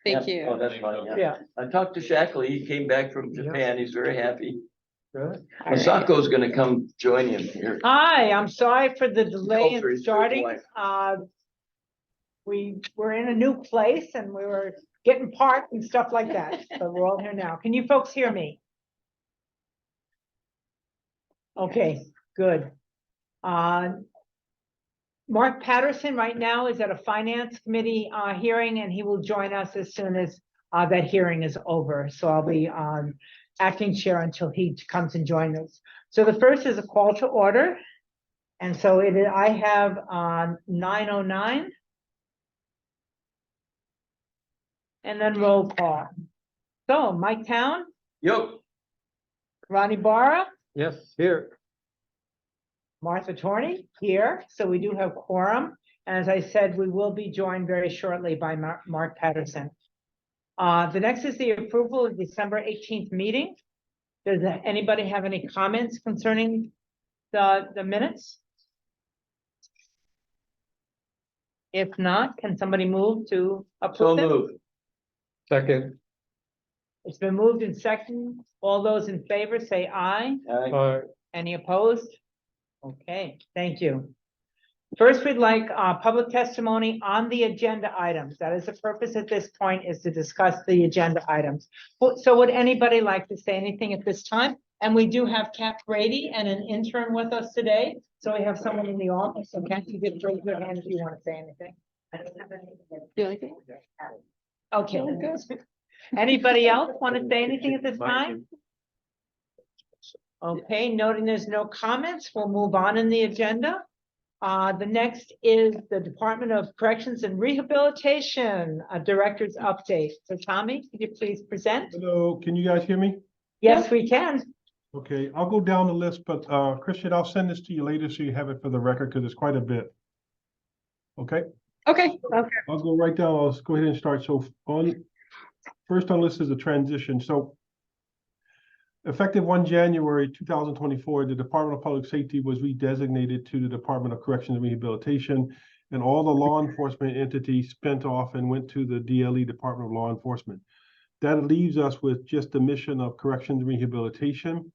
Thank you. Oh, that's fine, yeah. Yeah. I talked to Shackley, he came back from Japan, he's very happy. Really? Masako's gonna come join him here. Hi, I'm sorry for the delay Culture in is starting. good We were in a new place and we were getting parked and stuff like that. So we're all here now. Can you folks hear me? Okay, good. Mark Patterson right now is at a finance committee hearing, and he will join us as soon as that hearing is over. So I'll be acting chair until he comes and joins us. So the first is a call to order. And so I have 9:09. And then roll call. So Mike Town, Yo, Ronnie Barra, Yes, here. Martha Torney here. So we do have quorum. And as I said, we will be joined very shortly by Mark Patterson. The next is the approval of December 18th meeting. Does anybody have any comments concerning the minutes? If not, can somebody move to so approve them? moved. Second. It's been moved in second. All those in favor say aye. Any opposed? Okay, thank you. First, we'd like public testimony on the agenda items. That is the purpose at this point, is to discuss the agenda items. So would anybody like to say anything at this time? And we do have Kat Brady and an intern with us today. So we have someone in the office. So Kat, you can raise your hand if you want to say anything. You like it? Okay. Anybody else want to say anything at this time? Okay, noting there's no comments, we'll move on in the agenda. The next is the Department of Corrections and Rehabilitation, a director's update. So Tommy, could you please present? Hello, can you guys hear me? Yes, we can. Okay, I'll go down the list, but Christian, I'll send this to you later so you have it for the record because it's quite a bit. Okay, Okay. I'll go right down. I'll go ahead and start. So first on the list is the transition. So effective 1 January 2024, the Department of Public Safety was redesignated to the Department of Corrections and Rehabilitation, and all the law enforcement entities spent off and went to the DLE, Department of Law Enforcement. That leaves us with just the mission of corrections and rehabilitation.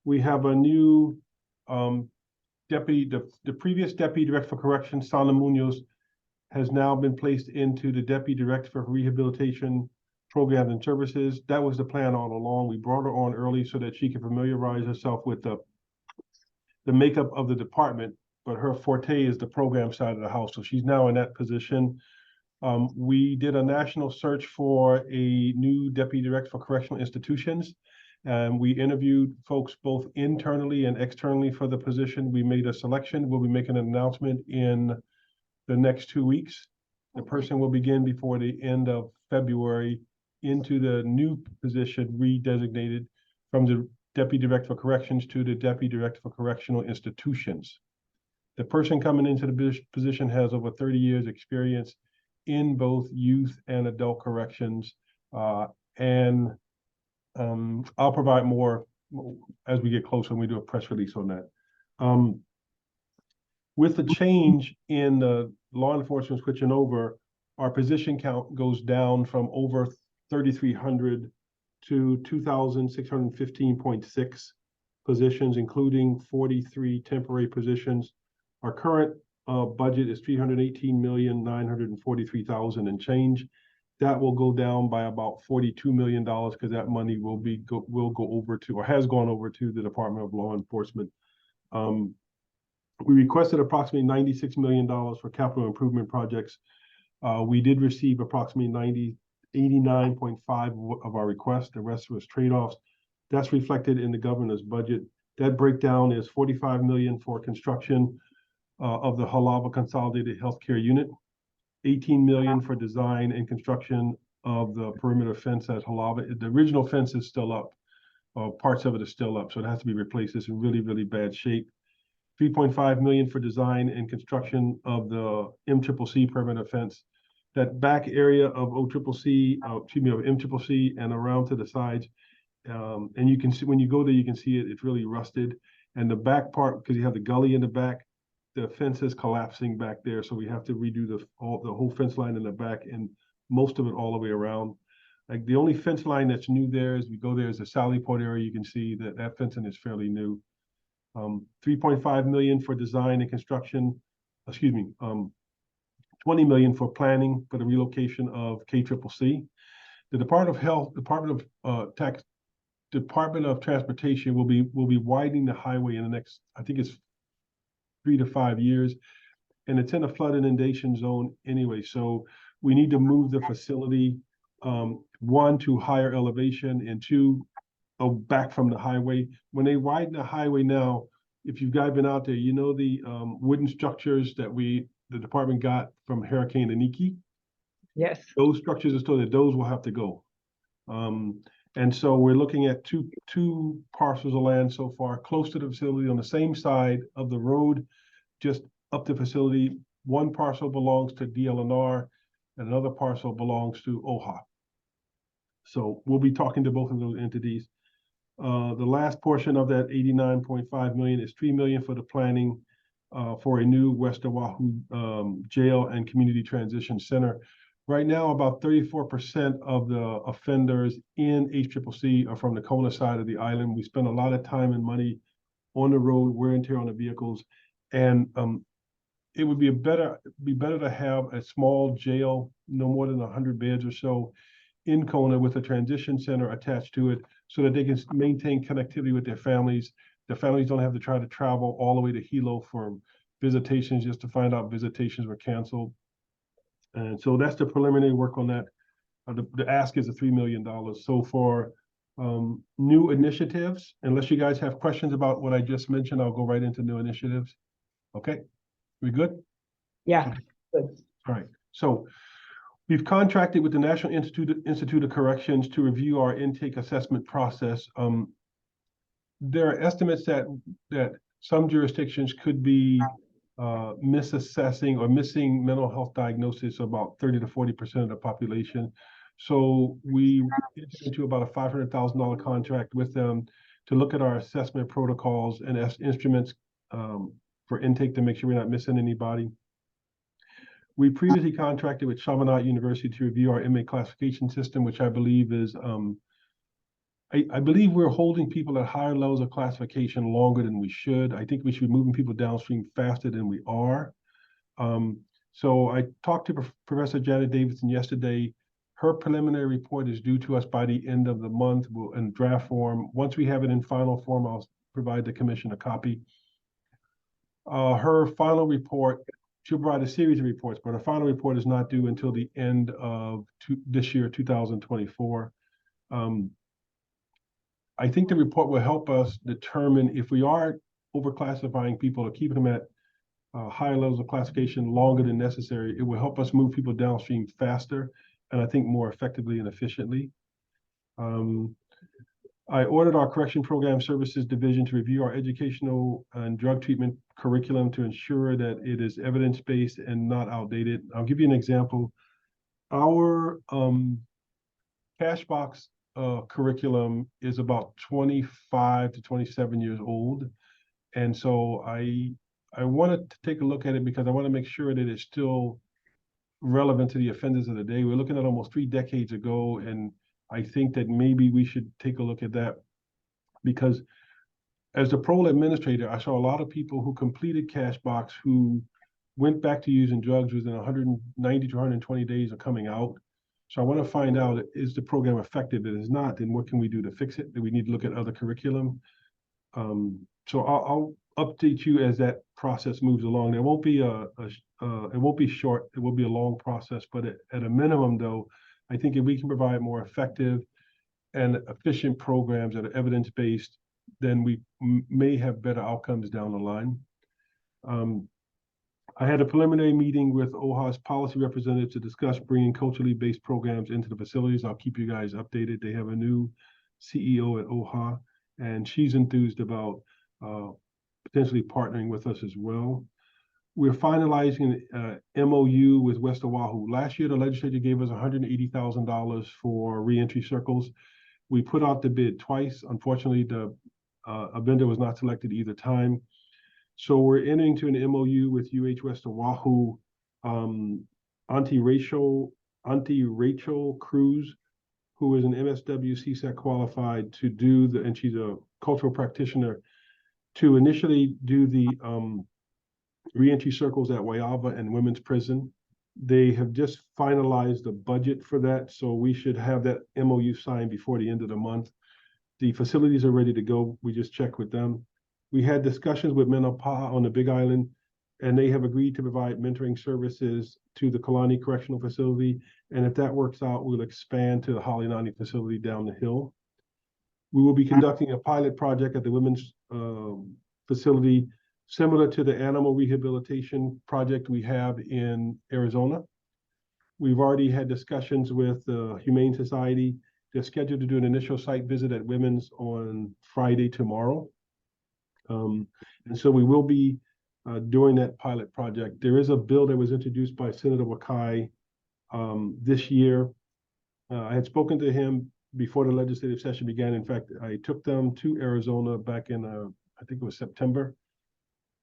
We have a new deputy, the previous Deputy Director for Corrections, Sana Munoz, has now been placed into the Deputy Director for Rehabilitation Programs and Services. That was the plan all along. We brought her on early so that she could familiarize herself with the makeup of the department, but her forte is the program side of the house. So she's now in that position. We did a national search for a new Deputy Director for Correctional Institutions. And we interviewed folks both internally and externally for the position. We made a selection. We'll be making an announcement in the next 2 weeks. The person will begin before the end of February into the new position redesignated from the Deputy Director for Corrections to the Deputy Director for Correctional Institutions. The person coming into the position has over 30 years experience in both youth and adult corrections. I'll provide more as we get closer and we do a press release on that. With the change in the law enforcement switching over, our position count goes down from over 3,300 to 2,615.6 positions, including 43 temporary positions. Our current budget is $318,943,000 and change. That will go down by about $42 million because that money will go over to, or has gone over to, the Department of Law Enforcement. We requested approximately $96 million for capital improvement projects. We did receive approximately 89.5 of our request. The rest was trade-offs. That's reflected in the governor's budget. That breakdown is $45 million for construction of the Halava Consolidated Healthcare Unit, $18 million for design and construction of the perimeter fence at Halava. The original fence is still up. Parts of it is still up, so it has to be replaced. It's in really, really bad shape. $3.5 million for design and construction of the MCCC perimeter fence. That back area of MCCC and around to the sides. And you can see, when you go there, you can see it, it's really rusted. And the back part, because you have the gully in the back, the fence is collapsing back there. So we have to redo the whole fence line in the back and most of it all the way around. Like the only fence line that's new there is we go there is the Sally Port area. You can see that that fencing is fairly new. 3.5 million for design and construction, 20 million for planning for the relocation of KCCC. The Department of Health, Department of Transportation will be widening the highway in the next, I think it's 3 to 5 years, and it's in a flood inundation zone anyway. So we need to move the facility, one, to higher elevation, and two, back from the highway. When they widen the highway now, if you've guys been out there, you know the wooden structures that the department got from Hurricane Iniki. Yes. Those structures are still there. Those will have to go. And so we're looking at two parcels of land so far, close to the facility on the same side of the road, just up the facility. One parcel belongs to DLNR, and another parcel belongs to OHA. So we'll be talking to both of those entities. The last portion of that 89.5 million is 3 million for the planning for a new West Oahu jail and community transition center. Right now, about 34% of the offenders in HCCC are from the Kona side of the island. We spend a lot of time and money on the road, wear and tear on the vehicles, and it would be better to have a small jail, no more than 100 beds or so, in Kona with a transition center attached to it, so that they can maintain connectivity with their families. The families don't have to try to travel all the way to Hilo for visitations just to find out visitations were canceled. And so that's the preliminary work on that. The ask is $3 million. So for new initiatives, unless you guys have questions about what I just mentioned, I'll go right into new initiatives. Okay, we good? Yeah, good. All right. So we've contracted with the National Institute of Corrections to review our intake assessment process. There are estimates that some jurisdictions could be misassessing or missing mental health diagnosis about 30 to 40% of the population. So we entered into about a $500,000 contract with them to look at our assessment protocols and instruments for intake to make sure we're not missing anybody. We previously contracted with Chaminade University to review our inmate classification system, which I believe is, I believe we're holding people at higher levels of classification longer than we should. I think we should be moving people downstream faster than we are. So I talked to Professor Janet Davidson yesterday. Her preliminary report is due to us by the end of the month in draft form. Once we have it in final form, I'll provide the commission a copy. Her final report, she'll provide a series of reports, but her final report is not due until the end of this year, 2024. I think the report will help us determine if we are overclassifying people or keeping them at higher levels of classification longer than necessary. It will help us move people downstream faster, and I think more effectively and efficiently. I ordered our Correction Program Services Division to review our educational and drug treatment curriculum to ensure that it is evidence-based and not outdated. I'll give you an example. Our cash box curriculum is about 25 to 27 years old. And so I wanted to take a look at it because I want to make sure that it's still relevant to the offenders of the day. We're looking at almost 3 decades ago, and I think that maybe we should take a look at that, because as the parole administrator, I saw a lot of people who completed cash box who went back to using drugs within 190 to 120 days of coming out. So I want to find out, is the program effective? If it is not, then what can we do to fix it? Do we need to look at other curriculum? So I'll update you as that process moves along. There won't be it won't be short. It will be a long process, but at a minimum, though, I think if we can provide more effective and efficient programs that are evidence-based, then we may have better outcomes down the line. I had a preliminary meeting with OHA's policy representative to discuss bringing culturally based programs into the facilities. I'll keep you guys updated. They have a new CEO at OHA, and she's enthused about potentially partnering with us as well. We're finalizing an MOU with West Oahu. Last year, the legislature gave us $180,000 for reentry circles. We put out the bid twice. Unfortunately, a vendor was not selected either time. So we're entering into an MOU with UH West Oahu, anti-racial Auntie Rachel Cruz, who is an MSW CSAC qualified to do and she's a cultural practitioner, to initially do the reentry circles at Waiava and Women's Prison. They have just finalized the budget for that, so we should have that MOU signed before the end of the month. The facilities are ready to go. We just checked with them. We had discussions with Menopaa on the Big Island, and they have agreed to provide mentoring services to the Kalani Correctional Facility. And if that works out, we'll expand to the Halinani facility down the hill. We will be conducting a pilot project at the women's facility, similar to the animal rehabilitation project we have in Arizona. We've already had discussions with the Humane Society. They're scheduled to do an initial site visit at Women's on Friday tomorrow. And so we will be doing that pilot project. There is a bill that was introduced by Senator Wakai this year. I had spoken to him before the legislative session began. In fact, I took them to Arizona back in, I think it was September,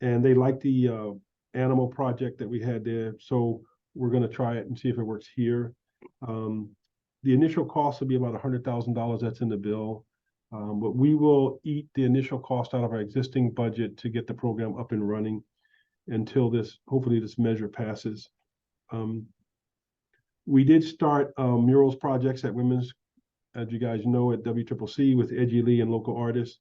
and they liked the animal project that we had there. So we're going to try it and see if it works here. The initial cost will be about $100,000. That's in the bill. But we will eat the initial cost out of our existing budget to get the program up and running until hopefully this measure passes. We did start murals projects at Women's, as you guys know, at WCCC with Edgy Lee and local artists.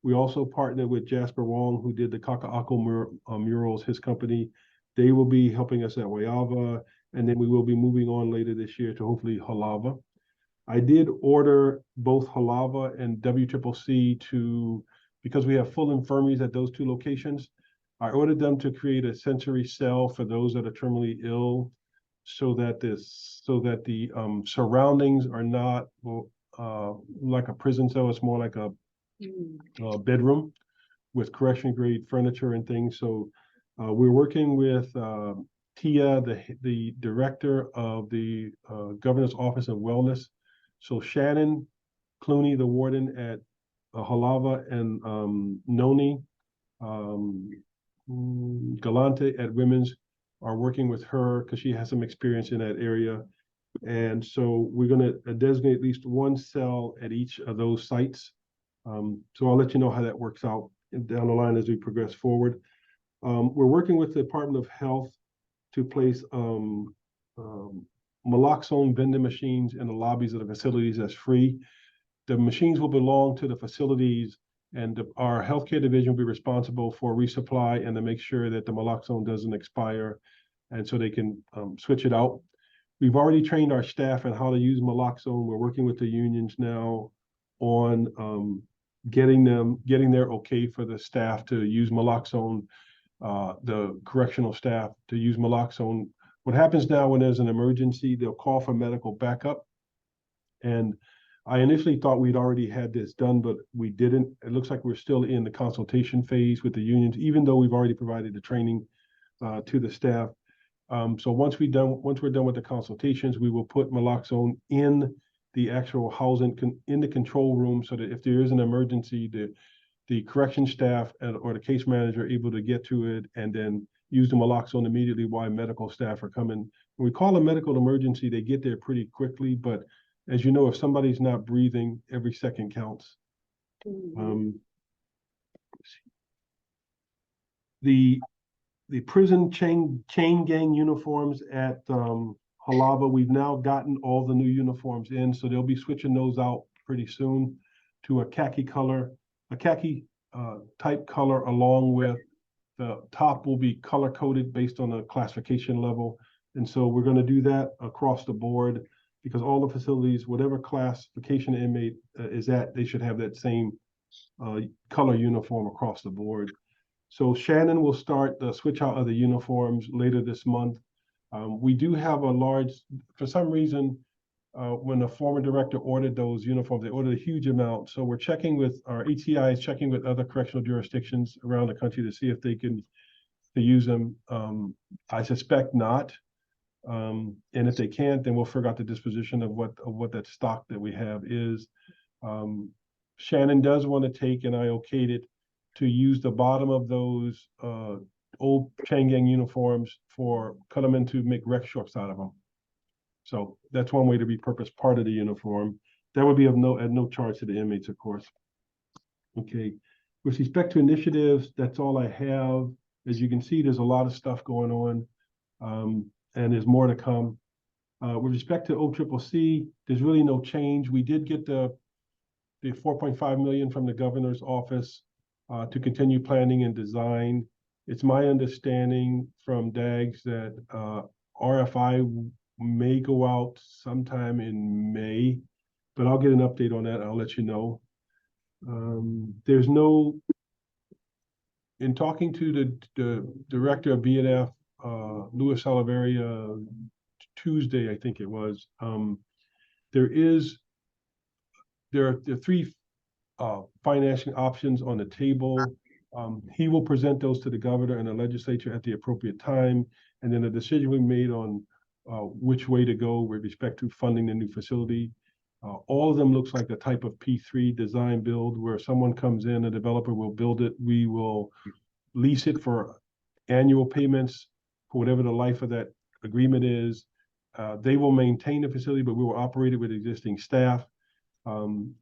We also partnered with Jasper Wong, who did the Kaka'ako murals, his company. They will be helping us at Waiava, and then we will be moving on later this year to hopefully Halava. I did order both Halava and WCCC because we have full infirmaries at those two locations. I ordered them to create a sensory cell for those that are terminally ill, so that the surroundings are not like a prison cell. It's more like a bedroom with correction grade furniture and things. So we're working with Tia, the director of the Governor's Office of Wellness. So Shannon Clooney, the warden at Halava, and Noni Galante at Women's are working with her because she has some experience in that area. And so we're going to designate at least one cell at each of those sites. So I'll let you know how that works out down the line as we progress forward. We're working with the Department of Health to place naloxone vending machines in the lobbies of the facilities as free. The machines will belong to the facilities, and our healthcare division will be responsible for resupply and to make sure that the naloxone doesn't expire, and so they can switch it out. We've already trained our staff on how to use naloxone. We're working with the unions now on getting their okay for the staff to use naloxone, the correctional staff to use naloxone. What happens now when there's an emergency, they'll call for medical backup. And I initially thought we'd already had this done, but we didn't. It looks like we're still in the consultation phase with the unions, even though we've already provided the training to the staff. So once we're done with the consultations, we will put naloxone in the actual housing in the control room, so that if there is an emergency, the correction staff or the case manager are able to get to it and then use the naloxone immediately while medical staff are coming. When we call a medical emergency, they get there pretty quickly, but as you know, if somebody's not breathing, every second counts. The prison chain gang uniforms at Halava, we've now gotten all the new uniforms in, so they'll be switching those out pretty soon to a khaki type color, along with the top will be color coded based on a classification level. And so we're going to do that across the board, because all the facilities, whatever classification inmate is at, they should have that same color uniform across the board. So Shannon will start the switch out of the uniforms later this month. We do have for some reason, when the former director ordered those uniforms, they ordered a huge amount. So we're checking with our HCI is checking with other correctional jurisdictions around the country to see if they can use them. I suspect not. And if they can't, then we'll figure out the disposition of what that stock that we have is. Shannon does want to take, and I okayed it, to use the bottom of those old chain gang uniforms cut them into make rec shorts out of them. So that's one way to repurpose part of the uniform. That would be at no charge to the inmates, of course. Okay, with respect to initiatives, that's all I have. As you can see, there's a lot of stuff going on, and there's more to come. With respect to OCCC, there's really no change. We did get the 4.5 million from the governor's office to continue planning and design. It's my understanding from DAGS that RFI may go out sometime in May, but I'll get an update on that. I'll let you know. There's no, in talking to the director of BNF, Louis Oliveria, Tuesday, I think it was, there are three financing options on the table. He will present those to the governor and the legislature at the appropriate time, and then a decision will be made on which way to go with respect to funding the new facility. All of them looks like the type of P3 design build where someone comes in, a developer will build it, we will lease it for annual payments for whatever the life of that agreement is. They will maintain the facility, but we will operate it with existing staff.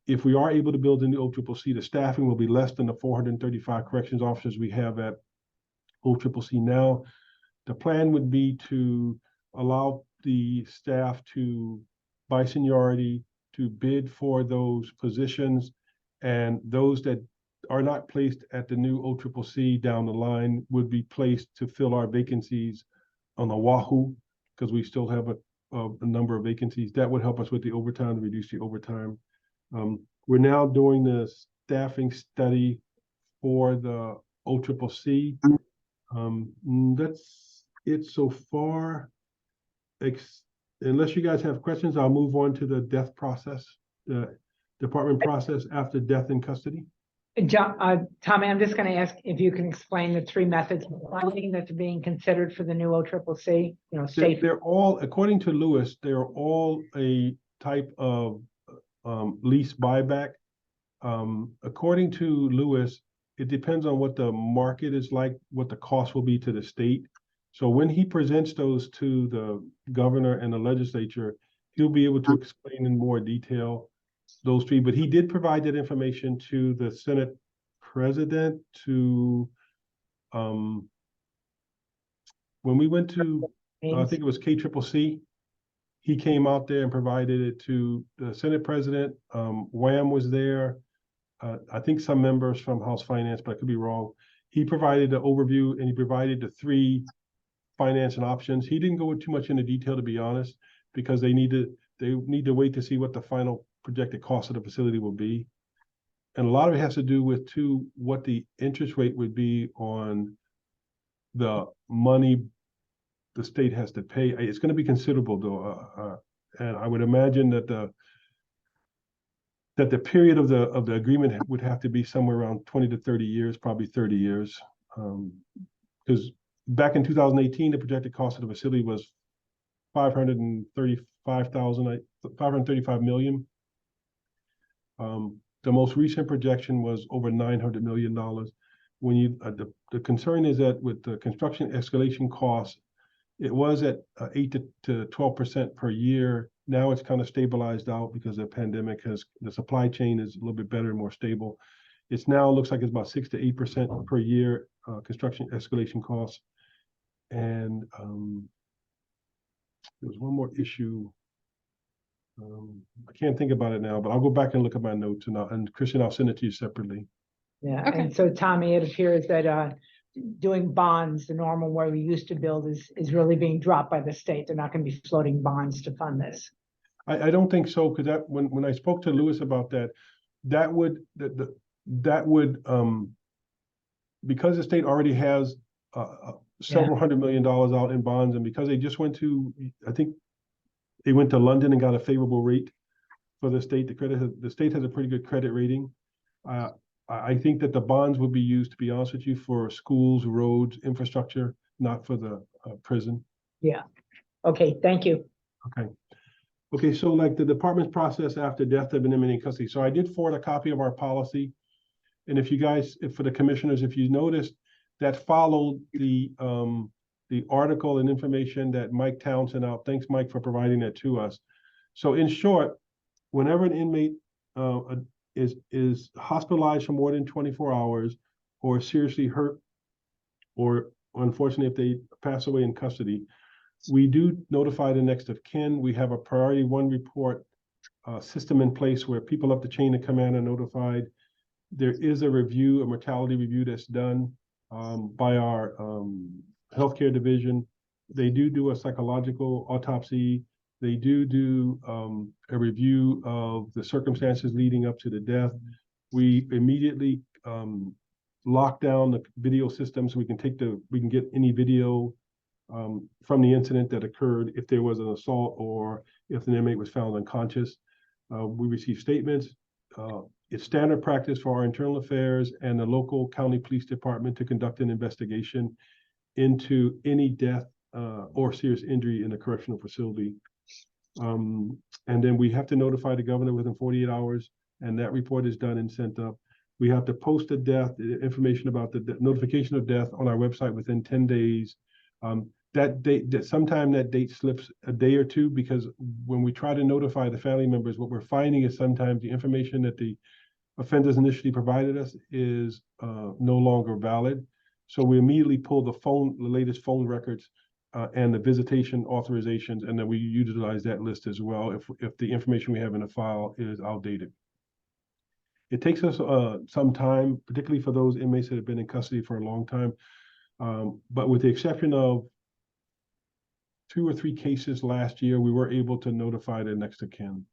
If we are able to build a new OCCC, the staffing will be less than the 435 corrections officers we have at OCCC now. The plan would be to allow the staff to, by seniority, to bid for those positions, and those that are not placed at the new OCCC down the line would be placed to fill our vacancies on Oahu, because we still have a number of vacancies. That would help us with the overtime, to reduce the overtime. We're now doing the staffing study for the OCCC. That's it so far. Unless you guys have questions, I'll move on to the death process, the department process after death in custody. John, Tommy, I'm just going to ask if you can explain the three methods of funding that are being considered for the new OCCC. You know, safe. They're all, according to Lewis, they're all a type of lease buyback. According to Lewis, it depends on what the market is like, what the cost will be to the state. So when he presents those to the governor and the legislature, he'll be able to explain in more detail those three. But he did provide that information to the Senate president to, when we went to, I think it was KCCC, he came out there and provided it to the Senate president. Wham was there. I think some members from House Finance, but I could be wrong. He provided the overview and he provided the three financing options. He didn't go too much into detail, to be honest, because they need to wait to see what the final projected cost of the facility will be. And a lot of it has to do with what the interest rate would be on the money the state has to pay. It's going to be considerable, though, and I would imagine that the period of the agreement would have to be somewhere around 20 to 30 years, probably 30 years, because back in 2018, the projected cost of the facility was $535 million. The most recent projection was over $900 million. When you the concern is that with the construction escalation costs, it was at 8 to 12% per year. Now it's kind of stabilized out because the pandemic the supply chain is a little bit better and more stable. It's now looks like it's about 6 to 8% per year construction escalation costs. And there was one more issue. I can't think about it now, but I'll go back and look at my notes, and Christian, I'll send it to you separately. Yeah, Okay. and so Tommy, it appears that doing bonds, the normal way we used to build, is really being dropped by the state. They're not going to be floating bonds to fund this. I don't think so, because that when I spoke to Lewis about that, that would because the state already has several $100 million out in bonds, and because they just went to, I think they went to London and got a favorable rate for the state. The state has a pretty good credit rating. I think that the bonds would be used, to be honest with you, for schools, roads, infrastructure, not for the prison. Yeah. Okay. Thank you. Okay. Okay. So like the department's process after death of an inmate in custody. So I did forward a copy of our policy. And if you guys, for the commissioners, if you noticed, that followed the the article and information that Mike Town sent out. Thanks, Mike, for providing that to us. So in short, whenever an inmate is hospitalized for more than 24 hours or seriously hurt, or unfortunately, if they pass away in custody, we do notify the next of kin. We have a priority one report system in place where people up the chain of command are notified. There is a review, a mortality review that's done by our healthcare division. They do a psychological autopsy. They do a review of the circumstances leading up to the death. We immediately lock down the video system so we can get any video from the incident that occurred if there was an assault or if an inmate was found unconscious. We receive statements. It's standard practice for our internal affairs and the local county police department to conduct an investigation into any death or serious injury in a correctional facility. And then we have to notify the governor within 48 hours, and that report is done and sent up. We have to post the death, information about the notification of death on our website within 10 days. That date slips a day or two, because when we try to notify the family members, what we're finding is sometimes the information that the offenders initially provided us is no longer valid. So we immediately pull the latest phone records and the visitation authorizations, and then we utilize that list as well if the information we have in the file is outdated. It takes us some time, particularly for those inmates that have been in custody for a long time. But with the exception of 2 or 3 cases last year, we were able to notify the next of kin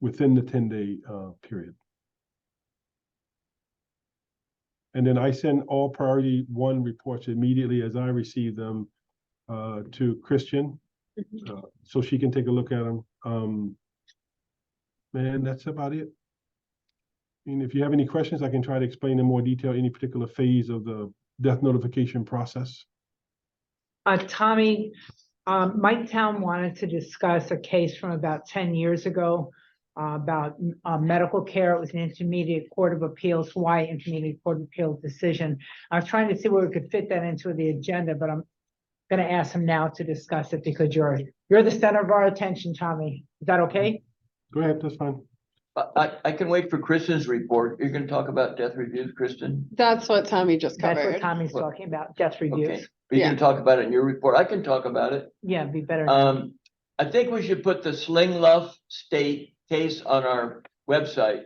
within the 10-day period. And then I send all priority one reports immediately as I receive them to Christian, so she can take a look at them. Man, that's about it. And if you have any questions, I can try to explain in more detail any particular phase of the death notification process. Tommy, Mike Town wanted to discuss a case from about 10 years ago about medical care. It was an Intermediate Court of Appeals, Hawaii Intermediate Court of Appeals decision. I was trying to see where we could fit that into the agenda, but I'm going to ask him now to discuss it because you're the center of our attention, Tommy. Is that okay? Go ahead, that's fine. I can wait for Kristen's report. You're going to talk about death reviews, Kristen? That's what Tommy just That's what covered. Tommy's talking about, death reviews. Okay. Are you going to talk about it in your report? I can talk about it. Yeah, it'd be better. I think we should put the Slingluff State case on our website.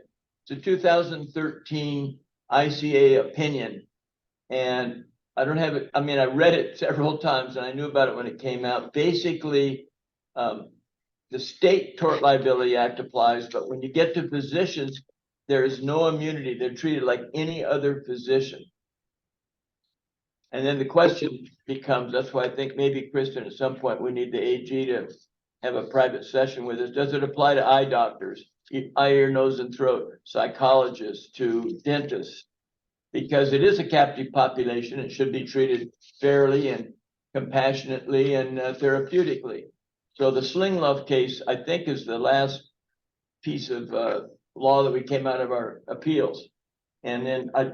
It's a 2013 ICA opinion. And I don't have it. I mean, I read it several times and I knew about it when it came out. Basically, the State Tort Liability Act applies, but when you get to physicians, there is no immunity. They're treated like any other physician. And then the question becomes, that's why I think maybe, Kristen, at some point we need the AG to have a private session with us. Does it apply to eye doctors, eye, ear, nose, and throat, psychologists, to dentists? Because it is a captive population. It should be treated fairly and compassionately and therapeutically. So the Slingluff case, I think, is the last piece of law that we came out of our appeals. And then I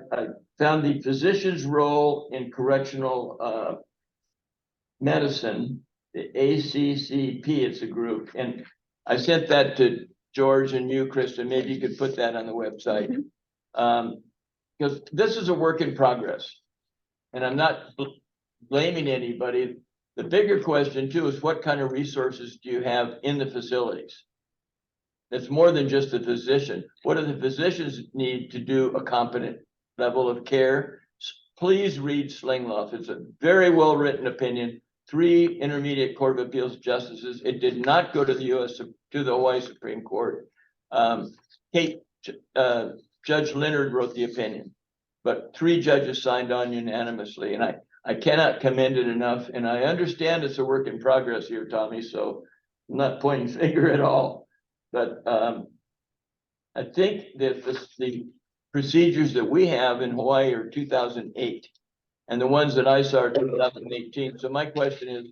found the physician's role in correctional medicine, the ACCP, it's a group. And I sent that to George and you, Kristen. Maybe you could put that on the website. Because this is a work in progress. And I'm not blaming anybody. The bigger question, too, is what kind of resources do you have in the facilities? It's more than just the physician. What do the physicians need to do a competent level of care? Please read Slingluff. It's a very well-written opinion. 3 Intermediate Court of Appeals justices. It did not go to the Hawaii Supreme Court. Judge Leonard wrote the opinion, but 3 judges signed on unanimously. And I cannot commend it enough. And I understand it's a work in progress here, Tommy, so I'm not pointing finger at all. But I think that the procedures that we have in Hawaii are 2008, and the ones that I saw are 2018. So my question is,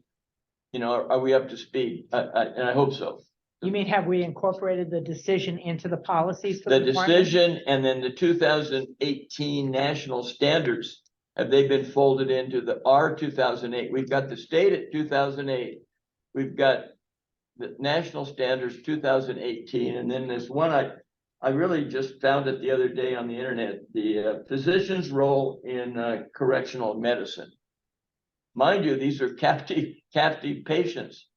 are we up to speed? And I hope so. You mean, have we incorporated the decision into the policies? For the department? decision, and then the 2018 national standards have they been folded into our 2008? We've got the state at 2008. We've got the national standards 2018, and then there's one I really just found it the other day on the internet, the physician's role in correctional medicine. Mind you, these are captive patients,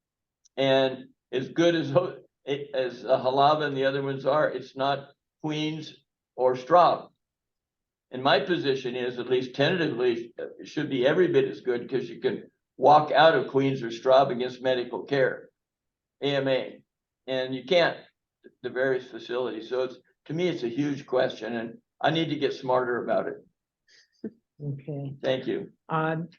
and as good as Halava and the other ones are, it's not Queens or Straub. And my position is, at least tentatively, it should be every bit as good, because you can walk out of Queens or Straub against medical care, AMA, and you can't the various facilities. So to me, it's a huge question, and I need to get smarter about it. Okay. Thank you.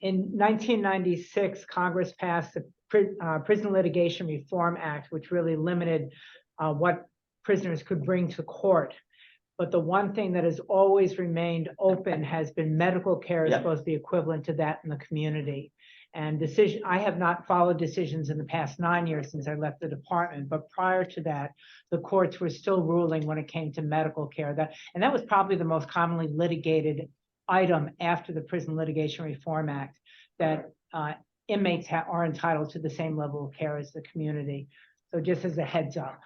In 1996, Congress passed the Prison Litigation Reform Act, which really limited what prisoners could bring to court. But the one thing that has always remained open has been medical care is supposed to be equivalent to that in the community. And I have not followed decisions in the past 9 years since I left the department, but prior to that, the courts were still ruling when it came to medical care. And that was probably the most commonly litigated item after the Prison Litigation Reform Act, that inmates are entitled to the same level of care as the community. So just as a heads up.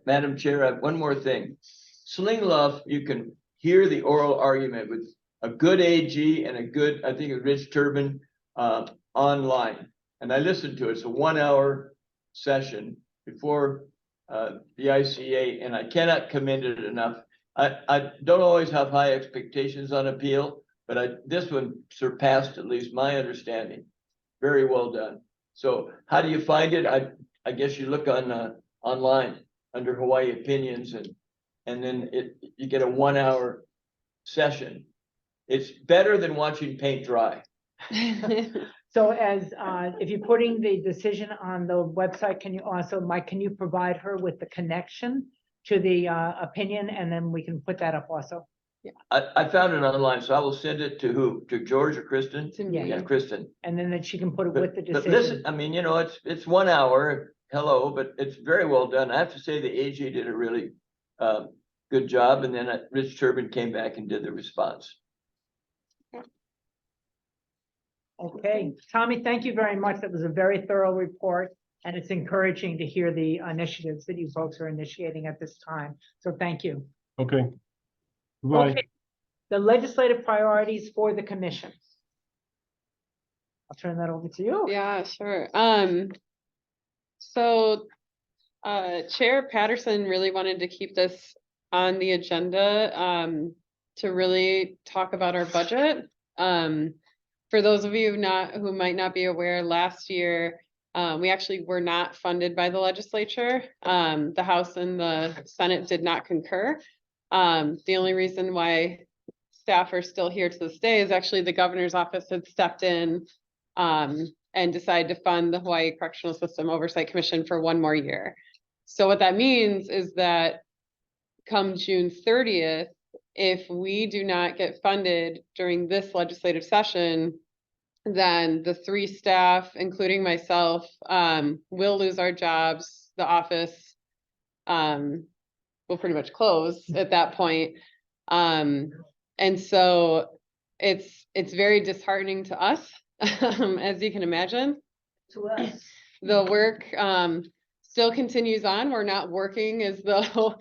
Madam Chair, I have one more thing. Sling Love, you can hear the oral argument with a good AG and a good, I think, a Rich Turbin online. And I listened to it. It's a 1 hour session before the ICA, and I cannot commend it enough. I don't always have high expectations on appeal, but this one surpassed at least my understanding. Very well done. So how do you find it? I guess you look on online under Hawaii Opinions, and then you get a 1 hour session. It's better than watching paint dry. So if you're putting the decision on the website, can you also, Mike, can you provide her with the connection to the opinion, and then we can put that up also? Yeah. I found it online, so I will send it to who? To George or Kristen? Yeah. Kristen. And then she can put it with the But decision. listen, I mean, it's 1 hour. Hello, but it's very well done. I have to say the AG did a really good job, and then Rich Turbin came back and did the response. Okay, Tommy, thank you very much. That was a very thorough report, and it's encouraging to hear the initiatives that you folks are initiating at this time. So thank you. Okay. Bye. Okay, the legislative priorities for the commission. I'll turn that over to you. Yeah, sure. So Chair Patterson really wanted to keep this on the agenda to really talk about our budget. For those of you who might not be aware, last year we actually were not funded by the legislature. The House and the Senate did not concur. The only reason why staff are still here to this day is actually the governor's office had stepped in and decided to fund the Hawaii Correctional System Oversight Commission for 1 more year. So what that means is that come June 30th, if we do not get funded during this legislative session, then the 3 staff, including myself, will lose our jobs. The office will pretty much close at that point. And so it's very disheartening to us, as you can imagine. To us. The work still continues on. We're not working as though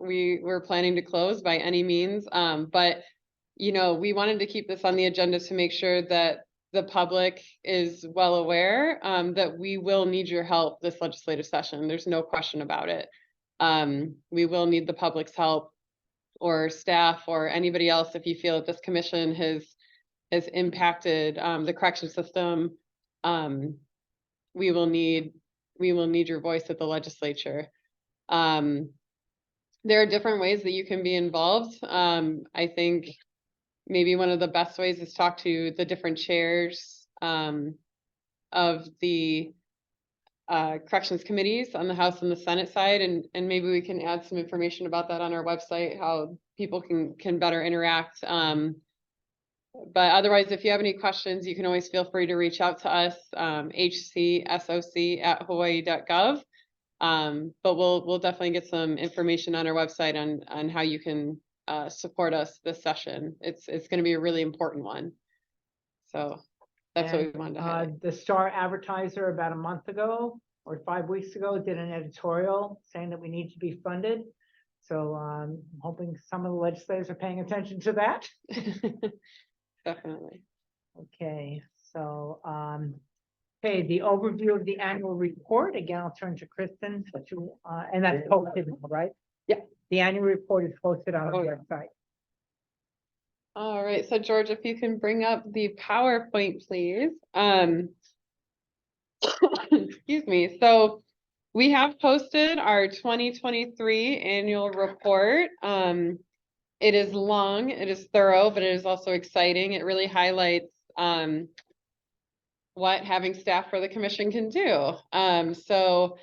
we were planning to close by any means. But, we wanted to keep this on the agenda to make sure that the public is well aware that we will need your help this legislative session. There's no question about it. We will need the public's help, or staff, or anybody else, if you feel that this commission has impacted the correction system. We will need your voice at the legislature. There are different ways that you can be involved. I think maybe one of the best ways is talk to the different chairs of the corrections committees on the House and the Senate side, and maybe we can add some information about that on our website, how people can better interact. But otherwise, if you have any questions, you can always feel free to reach out to us, hcsoc@hawaii.gov. But we'll definitely get some information on our website on how you can support us this session. It's gonna be a really important one. So that's what we wanted to highlight. The Star Advertiser about a month ago or 5 weeks ago did an editorial saying that we need to be funded. So I'm hoping some of the legislators are paying attention to that. Definitely. Okay, so, okay, the overview of the annual report, again, I'll turn to Kristen, and that's posted, right? Yeah. The annual report is posted on Oh, the yeah. website. All right, so George, if you can bring up the PowerPoint, please. Excuse me. So we have posted our 2023 annual report. It is long, it is thorough, but it is also exciting. It really highlights what having staff for the commission can do. So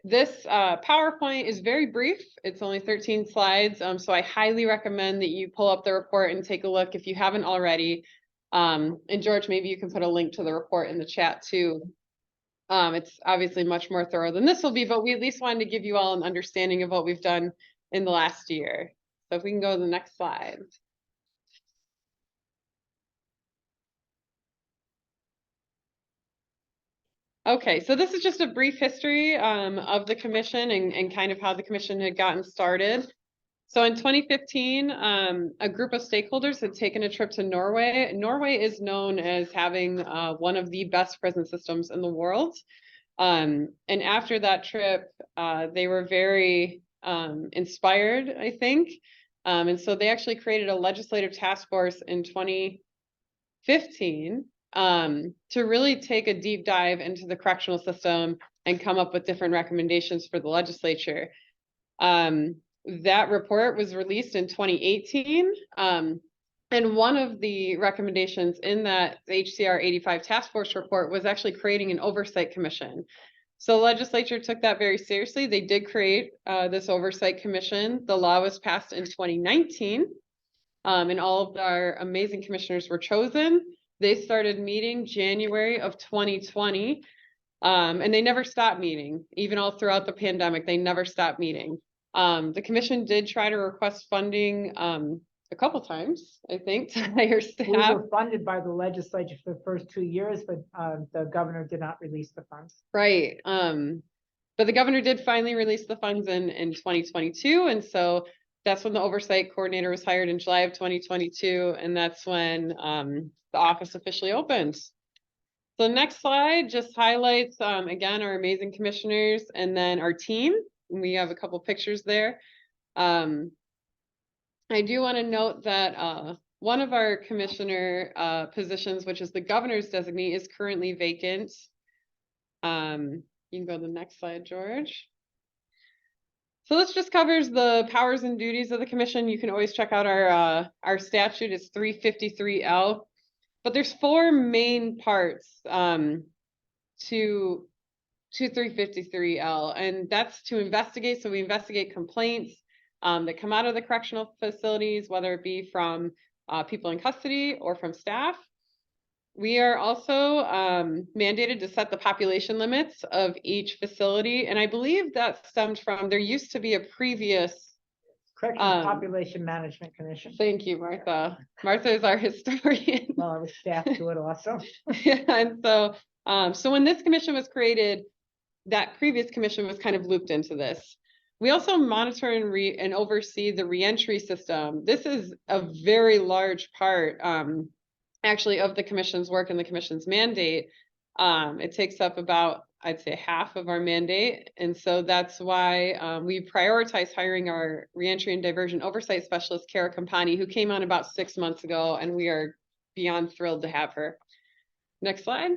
this PowerPoint is very brief. It's only 13 slides. So I highly recommend that you pull up the report and take a look if you haven't already. And George, maybe you can put a link to the report in the chat too. It's obviously much more thorough than this will be, but we at least wanted to give you all an understanding of what we've done in the last year. So if we can go to the next slide. Okay, so this is just a brief history of the commission and kind of how the commission had gotten started. So in 2015, a group of stakeholders had taken a trip to Norway. Norway is known as having one of the best prison systems in the world. And after that trip, they were very inspired, I think. And so they actually created a legislative task force in 2015 to really take a deep dive into the correctional system and come up with different recommendations for the legislature. That report was released in 2018. And one of the recommendations in that HCR 85 task force report was actually creating an oversight commission. So the legislature took that very seriously. They did create this oversight commission. The law was passed in 2019, and all of our amazing commissioners were chosen. They started meeting January of 2020, and they never stopped meeting, even all throughout the pandemic. They never stopped meeting. The commission did try to request funding a couple times, I think, to hire staff. We were funded by the legislature for the first 2 years, but the governor did not release the funds. Right. But the governor did finally release the funds in 2022. And so that's when the oversight coordinator was hired in July of 2022. And that's when the office officially opened. So the next slide just highlights, again, our amazing commissioners and then our team. We have a couple pictures there. I do want to note that one of our commissioner positions, which is the governor's designee, is currently vacant. You can go to the next slide, George. So this just covers the powers and duties of the commission. You can always check out our statute. It's 353L. But there's 4 main parts to 353L, and that's to investigate. So we investigate complaints that come out of the correctional facilities, whether it be from people in custody or from staff. We are also mandated to set the population limits of each facility, and I believe that stemmed from, there used to be a previous Correctional Population Management Commission. Thank you, Martha. Martha is our historian. Well, I was staff to it also. Yeah, and so, so when this commission was created, that previous commission was kind of looped into this. We also monitor and oversee the reentry system. This is a very large part, actually, of the commission's work and the commission's mandate. It takes up about, I'd say, half of our mandate. And so that's why we prioritize hiring our reentry and diversion oversight specialist, Kara Campani, who came on about 6 months ago, and we are beyond thrilled to have her. Next slide.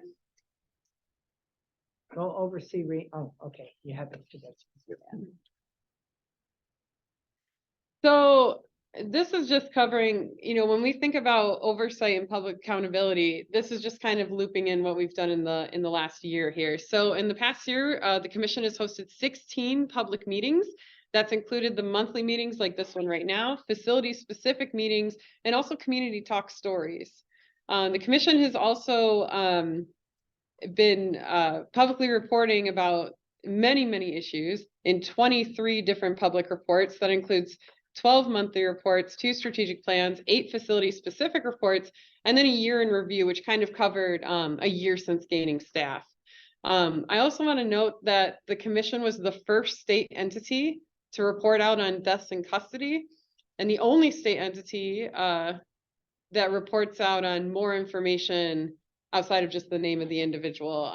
Go oversee oh, okay, you have it. So this is just covering, when we think about oversight and public accountability, this is just kind of looping in what we've done in the last year here. So in the past year, the commission has hosted 16 public meetings. That's included the monthly meetings like this one right now, facility-specific meetings, and also community talk stories. The commission has also been publicly reporting about many issues in 23 different public reports. That includes 12 monthly reports, 2 strategic plans, 8 facility-specific reports, and then a year in review, which kind of covered a year since gaining staff. I also want to note that the commission was the first state entity to report out on deaths in custody, and the only state entity that reports out on more information outside of just the name of the individual.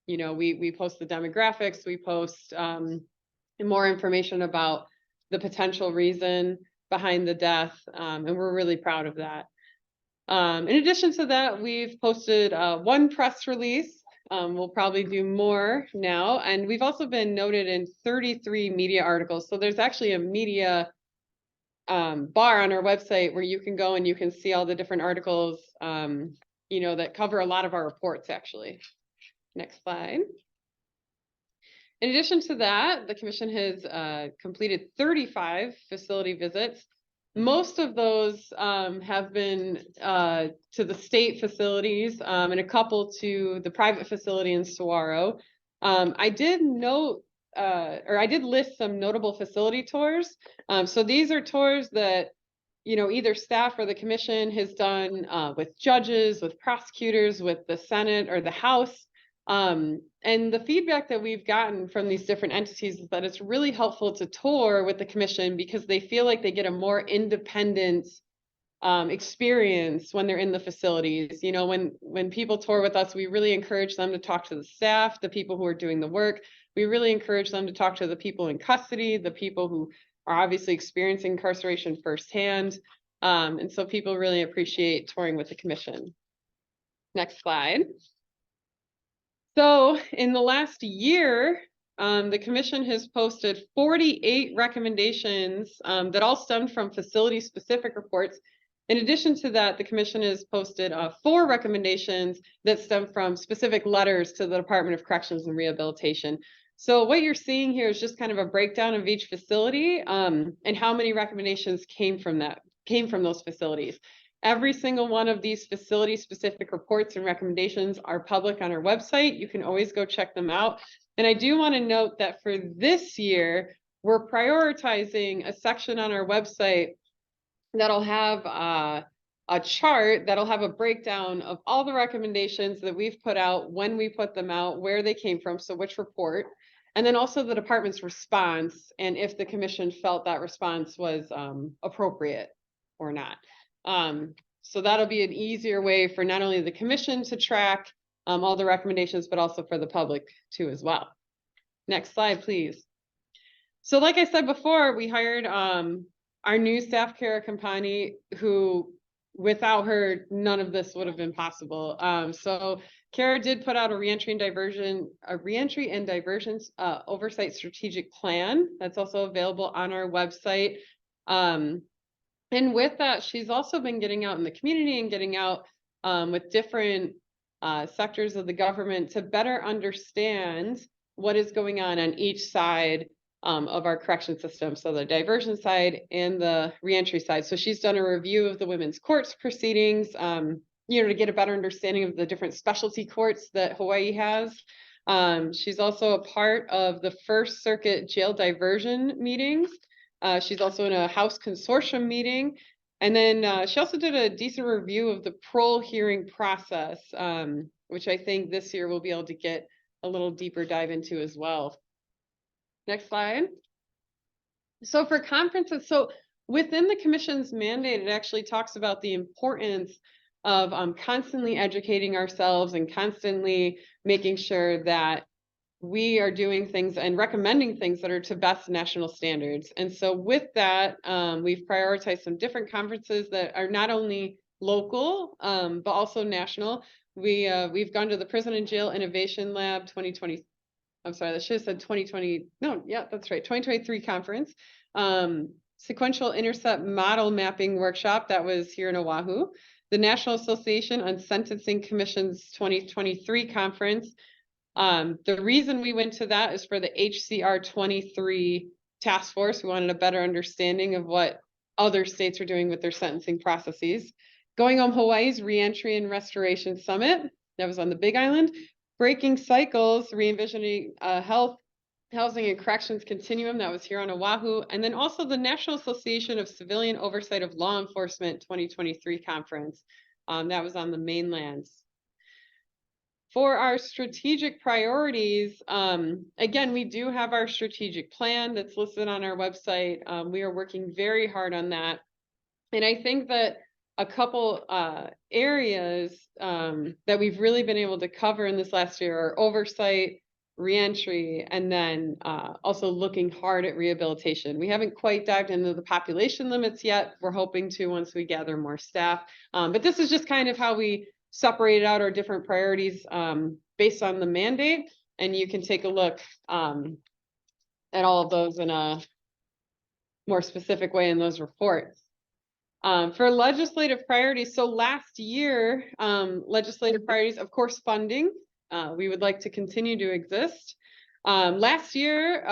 You know, we post the demographics, we post more information about the potential reason behind the death, and we're really proud of that. In addition to that, we've posted 1 press release. We'll probably do more now, and we've also been noted in 33 media articles. So there's actually a media bar on our website where you can go and you can see all the different articles, you know, that cover a lot of our reports, actually. Next slide. In addition to that, the commission has completed 35 facility visits. Most of those have been to the state facilities and a couple to the private facility in Saguaro. I did note, or I did list some notable facility tours. So these are tours that, you know, either staff or the commission has done with judges, with prosecutors, with the Senate or the House. And the feedback that we've gotten from these different entities is that it's really helpful to tour with the commission because they feel like they get a more independent experience when they're in the facilities. You know, when people tour with us, we really encourage them to talk to the staff, the people who are doing the work. We really encourage them to talk to the people in custody, the people who are obviously experiencing incarceration firsthand. And so people really appreciate touring with the commission. Next slide. So in the last year, the commission has posted 48 recommendations that all stemmed from facility-specific reports. In addition to that, the commission has posted 4 recommendations that stem from specific letters to the Department of Corrections and Rehabilitation. So what you're seeing here is just kind of a breakdown of each facility and how many recommendations came from those facilities. Every single one of these facility-specific reports and recommendations are public on our website. You can always go check them out. And I do want to note that for this year, we're prioritizing a section on our website that'll have a chart that'll have a breakdown of all the recommendations that we've put out, when we put them out, where they came from, so which report, and then also the department's response, and if the commission felt that response was appropriate or not. So that'll be an easier way for not only the commission to track all the recommendations, but also for the public too as well. Next slide, please. So like I said before, we hired our new staff, Kara Campani, who without her, none of this would have been possible. So Kara did put out a reentry and diversions oversight strategic plan. That's also available on our website. And with that, she's also been getting out in the community and getting out with different sectors of the government to better understand what is going on each side of our correction system. So the diversion side and the reentry side. So she's done a review of the women's courts proceedings, you know, to get a better understanding of the different specialty courts that Hawaii has. She's also a part of the First Circuit jail diversion meetings. She's also in a House consortium meeting. And then she also did a decent review of the parole hearing process, which I think this year we'll be able to get a little deeper dive into as well. Next slide. So for conferences, so within the commission's mandate, it actually talks about the importance of constantly educating ourselves and constantly making sure that we are doing things and recommending things that are to best national standards. And so with that, we've prioritized some different conferences that are not only local, but also national. We've gone to the Prison and Jail Innovation Lab 2020. I'm sorry, that should have said 2020. No, yeah, that's right. 2023 conference. Sequential Intercept Model Mapping Workshop that was here in Oahu. The National Association on Sentencing Commission's 2023 conference. The reason we went to that is for the HCR 23 task force. We wanted a better understanding of what other states are doing with their sentencing processes. Going Home Hawaii's Reentry and Restoration Summit, that was on the Big Island. Breaking Cycles, Re-envisioning Health Housing and Corrections Continuum that was here on Oahu, and then also the National Association of Civilian Oversight of Law Enforcement 2023 conference. That was on the mainland. For our strategic priorities, again, we do have our strategic plan that's listed on our website. We are working very hard on that. And I think that a couple areas that we've really been able to cover in this last year are oversight, reentry, and then also looking hard at rehabilitation. We haven't quite dived into the population limits yet. We're hoping to once we gather more staff. But this is just kind of how we separated out our different priorities based on the mandate. And you can take a look at all of those in a more specific way in those reports. For legislative priorities, so last year, legislative priorities, of course, funding. We would like to continue to exist. Last year,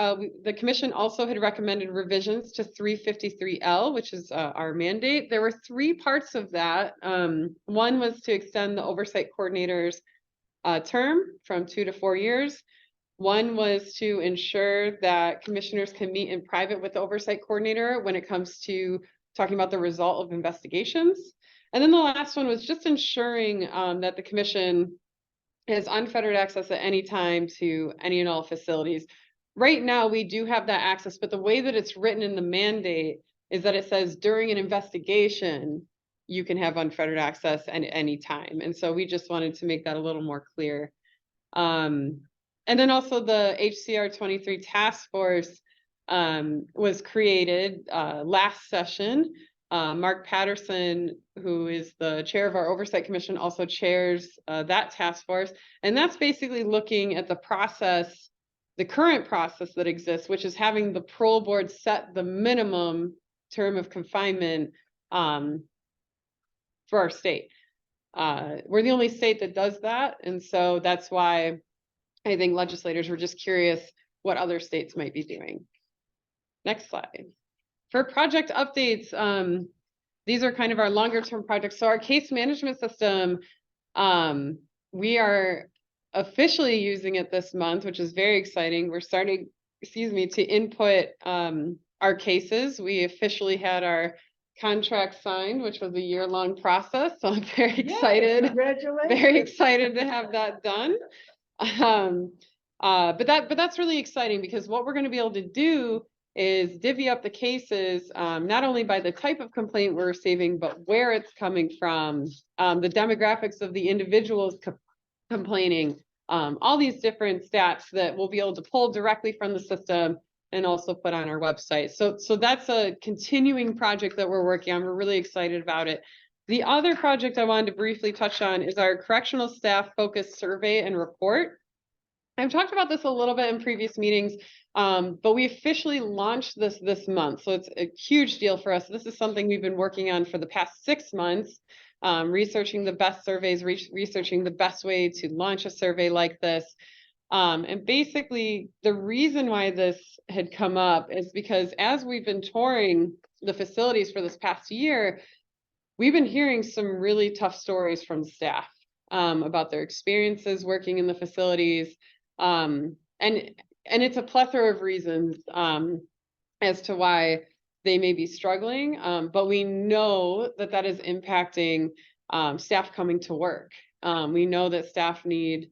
the commission also had recommended revisions to 353L, which is our mandate. There were three parts of that. One was to extend the oversight coordinator's term from 2 to 4 years. One was to ensure that commissioners can meet in private with the oversight coordinator when it comes to talking about the result of investigations. And then the last one was just ensuring that the commission has unfettered access at any time to any and all facilities. Right now, we do have that access, but the way that it's written in the mandate is that it says during an investigation, you can have unfettered access at any time. And so we just wanted to make that a little more clear. And then also the HCR 23 task force was created last session. Mark Patterson, who is the chair of our Oversight Commission, also chairs that task force. And that's basically looking at the process, the current process that exists, which is having the parole board set the minimum term of confinement for our state. We're the only state that does that. And so that's why I think legislators were just curious what other states might be doing. Next slide. For project updates, these are kind of our longer term projects. So our case management system, we are officially using it this month, which is very exciting. We're starting, to input our cases. We officially had our contract signed, which was a year-long process. So I'm very excited. Congratulations. Very excited to have that done. But that's really exciting because what we're going to be able to do is divvy up the cases, not only by the type of complaint we're receiving, but where it's coming from, the demographics of the individuals complaining, all these different stats that we'll be able to pull directly from the system and also put on our website. So that's a continuing project that we're working on. We're really excited about it. The other project I wanted to briefly touch on is our correctional staff focused survey and report. I've talked about this a little bit in previous meetings, but we officially launched this month. So it's a huge deal for us. This is something we've been working on for the past 6 months, researching the best surveys, researching the best way to launch a survey like this. And basically, the reason why this had come up is because as we've been touring the facilities for this past year, we've been hearing some really tough stories from staff about their experiences working in the facilities. And it's a plethora of reasons as to why they may be struggling, but we know that that is impacting staff coming to work. We know that staff need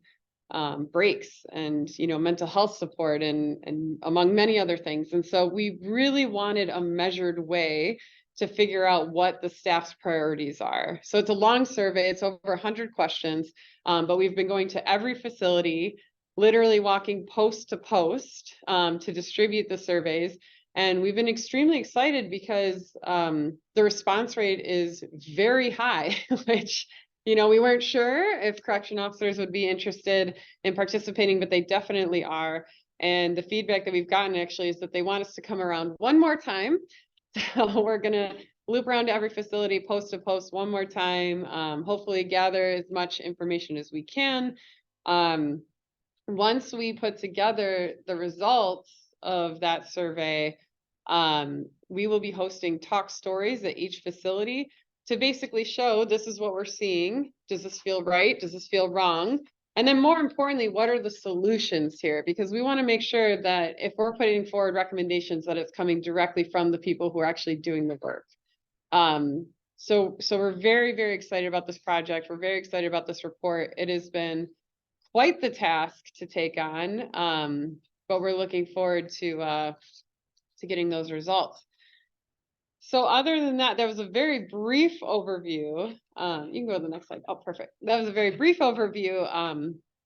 breaks and mental health support and among many other things. And so we really wanted a measured way to figure out what the staff's priorities are. So it's a long survey, it's over 100 questions, but we've been going to every facility, literally walking post to post to distribute the surveys. And we've been extremely excited because the response rate is very high, which, we weren't sure if correction officers would be interested in participating, but they definitely are. And the feedback that we've gotten actually is that they want us to come around one more time. So we're gonna loop around to every facility, post to post one more time, hopefully gather as much information as we can. Once we put together the results of that survey, we will be hosting talk stories at each facility to basically show this is what we're seeing. Does this feel right? Does this feel wrong? And then more importantly, what are the solutions here? Because we want to make sure that if we're putting forward recommendations, that it's coming directly from the people who are actually doing the work. So we're very, very excited about this project. We're very excited about this report. It has been quite the task to take on, but we're looking forward to getting those results. So other than that, there was a very brief overview. You can go to the next slide. Oh, perfect. That was a very brief overview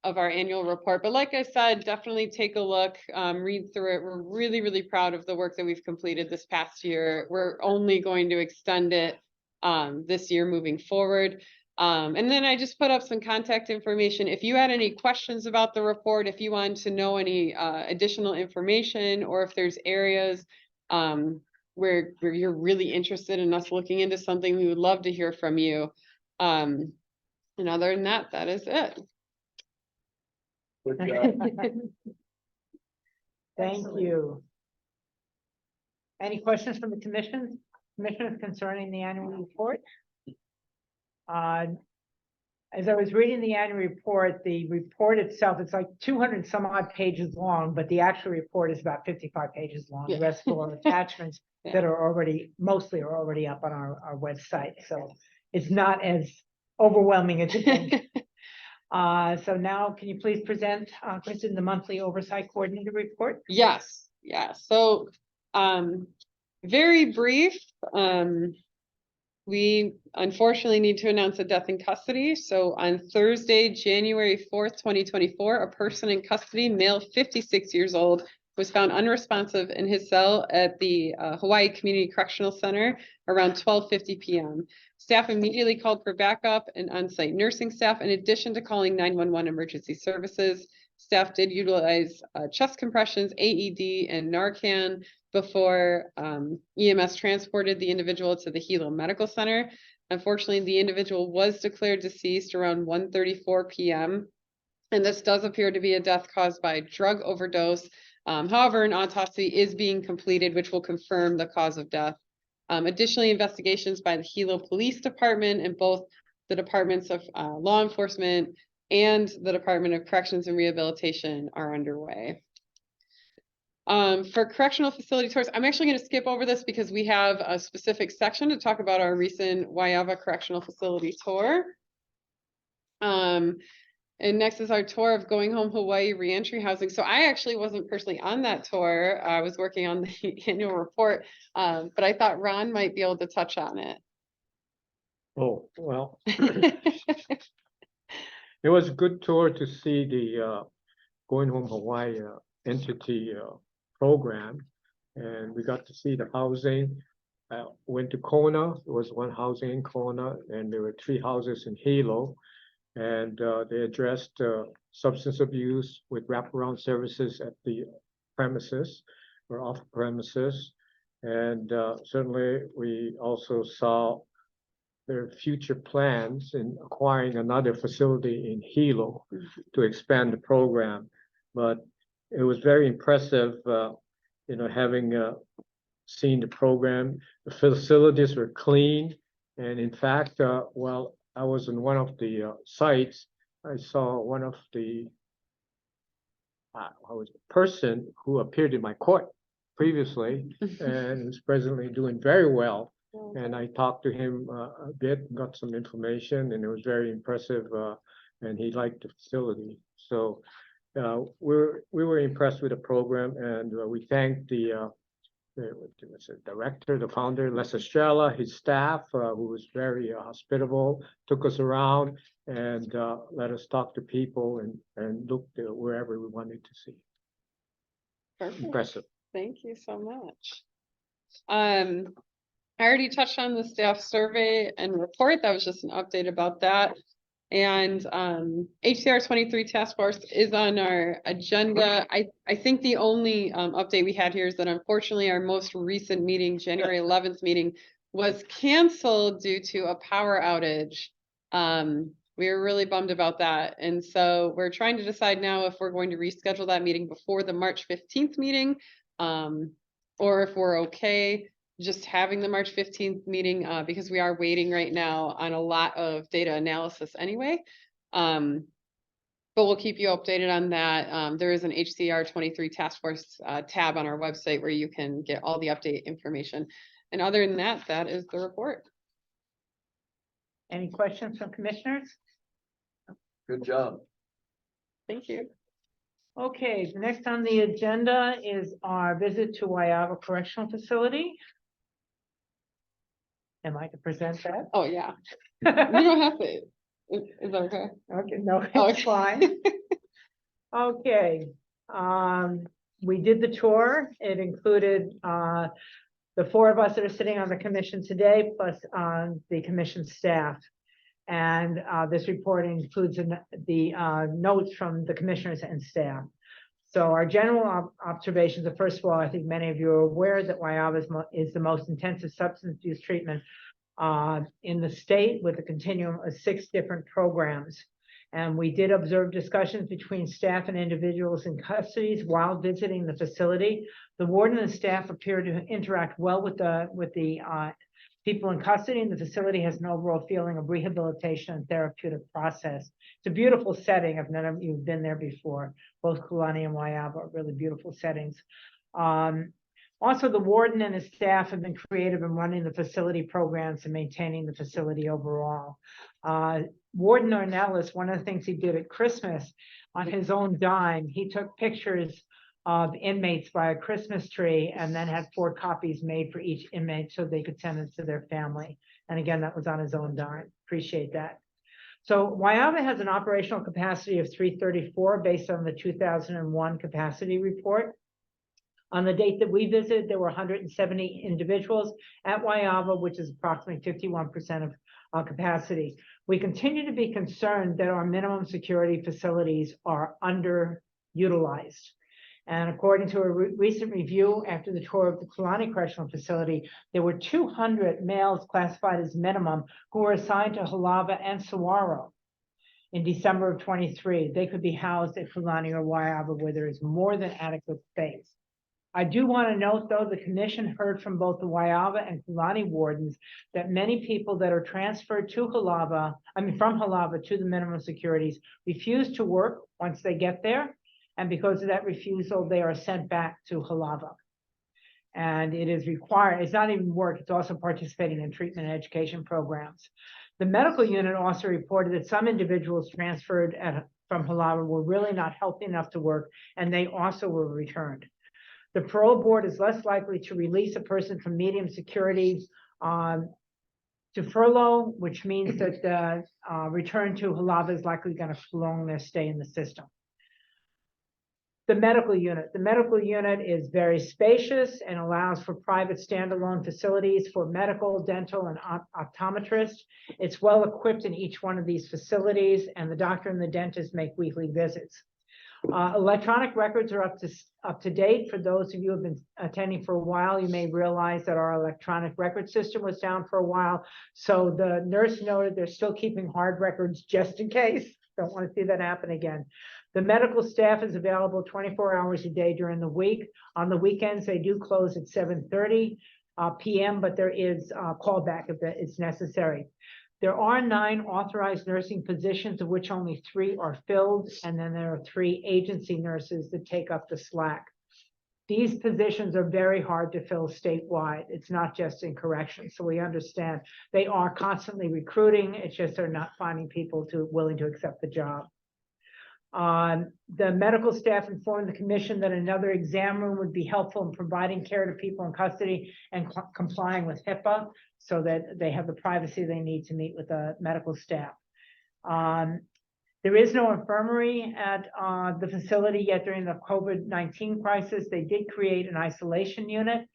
of our annual report. But like I said, definitely take a look, read through it. We're really, really proud of the work that we've completed this past year. We're only going to extend it this year moving forward. And then I just put up some contact information. If you had any questions about the report, if you wanted to know any additional information, or if there's areas where you're really interested in us looking into something, we would love to hear from you. And other than that, that is it. Good job. Thank you. Any questions from the commissioners concerning the annual report? As I was reading the annual report, the report itself, it's like 200 some odd pages long, but the actual report is about 55 pages long. The rest are attachments that are mostly already up on our website. So it's not as overwhelming as you think. So now can you please present, Kristen, the monthly oversight coordinator report? Yes, yeah. So very brief. We unfortunately need to announce a death in custody. So on Thursday, January 4th, 2024, a person in custody, male, 56 years old, was found unresponsive in his cell at the Hawaii Community Correctional Center around 12:50 p.m. Staff immediately called for backup and on-site nursing staff, in addition to calling 911 emergency services. Staff did utilize chest compressions, AED, and Narcan before EMS transported the individual to the Hilo Medical Center. Unfortunately, the individual was declared deceased around 1:34 p.m. And this does appear to be a death caused by drug overdose. However, an autopsy is being completed, which will confirm the cause of death. Additionally, investigations by the Hilo Police Department and both the Departments of Law Enforcement and the Department of Corrections and Rehabilitation are underway. For correctional facility tours, I'm actually going to skip over this because we have a specific section to talk about our recent Waiawa Correctional Facility tour. And next is our tour of Going Home Hawaii Reentry Housing. So I actually wasn't personally on that tour. I was working on the annual report, but I thought Ron might be able to touch on it. Oh, well, it was a good tour to see the Going Home Hawaii entity program, and we got to see the housing. Went to Kona. There was one housing in Kona, and there were 3 houses in Hilo, and they addressed substance abuse with wraparound services at the premises or off premises. And certainly we also saw their future plans in acquiring another facility in Hilo to expand the program. But it was very impressive, having seen the program. The facilities were clean, and in fact, while I was in one of the sites, I saw one of the person who appeared in my court previously and is presently doing very well. And I talked to him a bit, got some information, and it was very impressive, and he liked the facility. So we were impressed with the program, and we thank the director, the founder, Les Estrella, his staff, who was very hospitable, took us around and let us talk to people and look wherever we wanted to see. Perfect. Impressive. Thank you so much. I already touched on the staff survey and report. That was just an update about that. And HCR 23 task force is on our agenda. I think the only update we had here is that unfortunately our most recent meeting, January 11th meeting, was canceled due to a power outage. We were really bummed about that. And so we're trying to decide now if we're going to reschedule that meeting before the March 15th meeting, or if we're okay just having the March 15th meeting, because we are waiting right now on a lot of data analysis anyway. But we'll keep you updated on that. There is an HCR 23 task force tab on our website where you can get all the update information. And other than that, that is the report. Any questions from commissioners? Good job. Thank you. Okay, the next on the agenda is our visit to Wyaba Correctional Facility. Am I to present that? Oh, yeah. You don't have to. Is that okay? Okay, no, Oh, it's fine. Okay, we did the tour. It included, the four of us that are sitting on the commission today, plus, the commission staff. And, this report includes the notes from the commissioners and staff. So our general observations are, first of all, I think many of you are aware that Wyaba is the most intensive substance use treatment in the state, with a continuum of 6 different programs. And we did observe discussions between staff and individuals in custody while visiting the facility. The warden and staff appear to interact well with the people in custody, and the facility has an overall feeling of rehabilitation and therapeutic process. It's a beautiful setting. If none of you have been there before, both Kulani and Wyaba are really beautiful settings. Also, the warden and his staff have been creative in running the facility programs and maintaining the facility overall. Warden Ornelas, one of the things he did at Christmas on his own dime, he took pictures of inmates by a Christmas tree and then had 4 copies made for each inmate so they could send it to their family. And again, that was on his own dime. Appreciate that. So Wyaba has an operational capacity of 334 based on the 2001 capacity report. On the date that we visited, there were 170 individuals at Wyaba, which is approximately 51% of capacity. We continue to be concerned that our minimum security facilities are underutilized. And according to a recent review after the tour of the Kulani Correctional Facility, there were 200 males classified as minimum who were assigned to Halava and Saguaro in December of 23. They could be housed at Kulani or Wyaba, where there is more than adequate space. I do want to note, though, the commission heard from both the Wyaba and Kulani wardens that many people that are transferred to Halava, from Halava to the minimum securities, refuse to work once they get there. And because of that refusal, they are sent back to Halava. And it is required, it's not even work, it's also participating in treatment and education programs. The medical unit also reported that some individuals transferred from Halava were really not healthy enough to work, and they also were returned. The parole board is less likely to release a person from medium security to furlough, which means that the return to Halava is likely going to prolong their stay in the system. The medical unit is very spacious and allows for private standalone facilities for medical, dental, and optometrists. It's well equipped in each one of these facilities, and the doctor and the dentist make weekly visits. Electronic records are up to date. For those of you who have been attending for a while, you may realize that our electronic record system was down for a while. So the nurse noted they're still keeping hard records just in case. Don't want to see that happen again. The medical staff is available 24 hours a day during the week. On the weekends, they do close at 7:30 p.m., but there is callback if it's necessary. There are 9 authorized nursing positions, of which only 3 are filled, and then there are 3 agency nurses that take up the slack. These positions are very hard to fill statewide. It's not just in corrections, so we understand they are constantly recruiting. It's just they're not finding people willing to accept the job. The medical staff informed the commission that another exam room would be helpful in providing care to people in custody and complying with HIPAA so that they have the privacy they need to meet with the medical staff. There is no infirmary at the facility yet during the COVID-19 crisis. They did create an isolation unit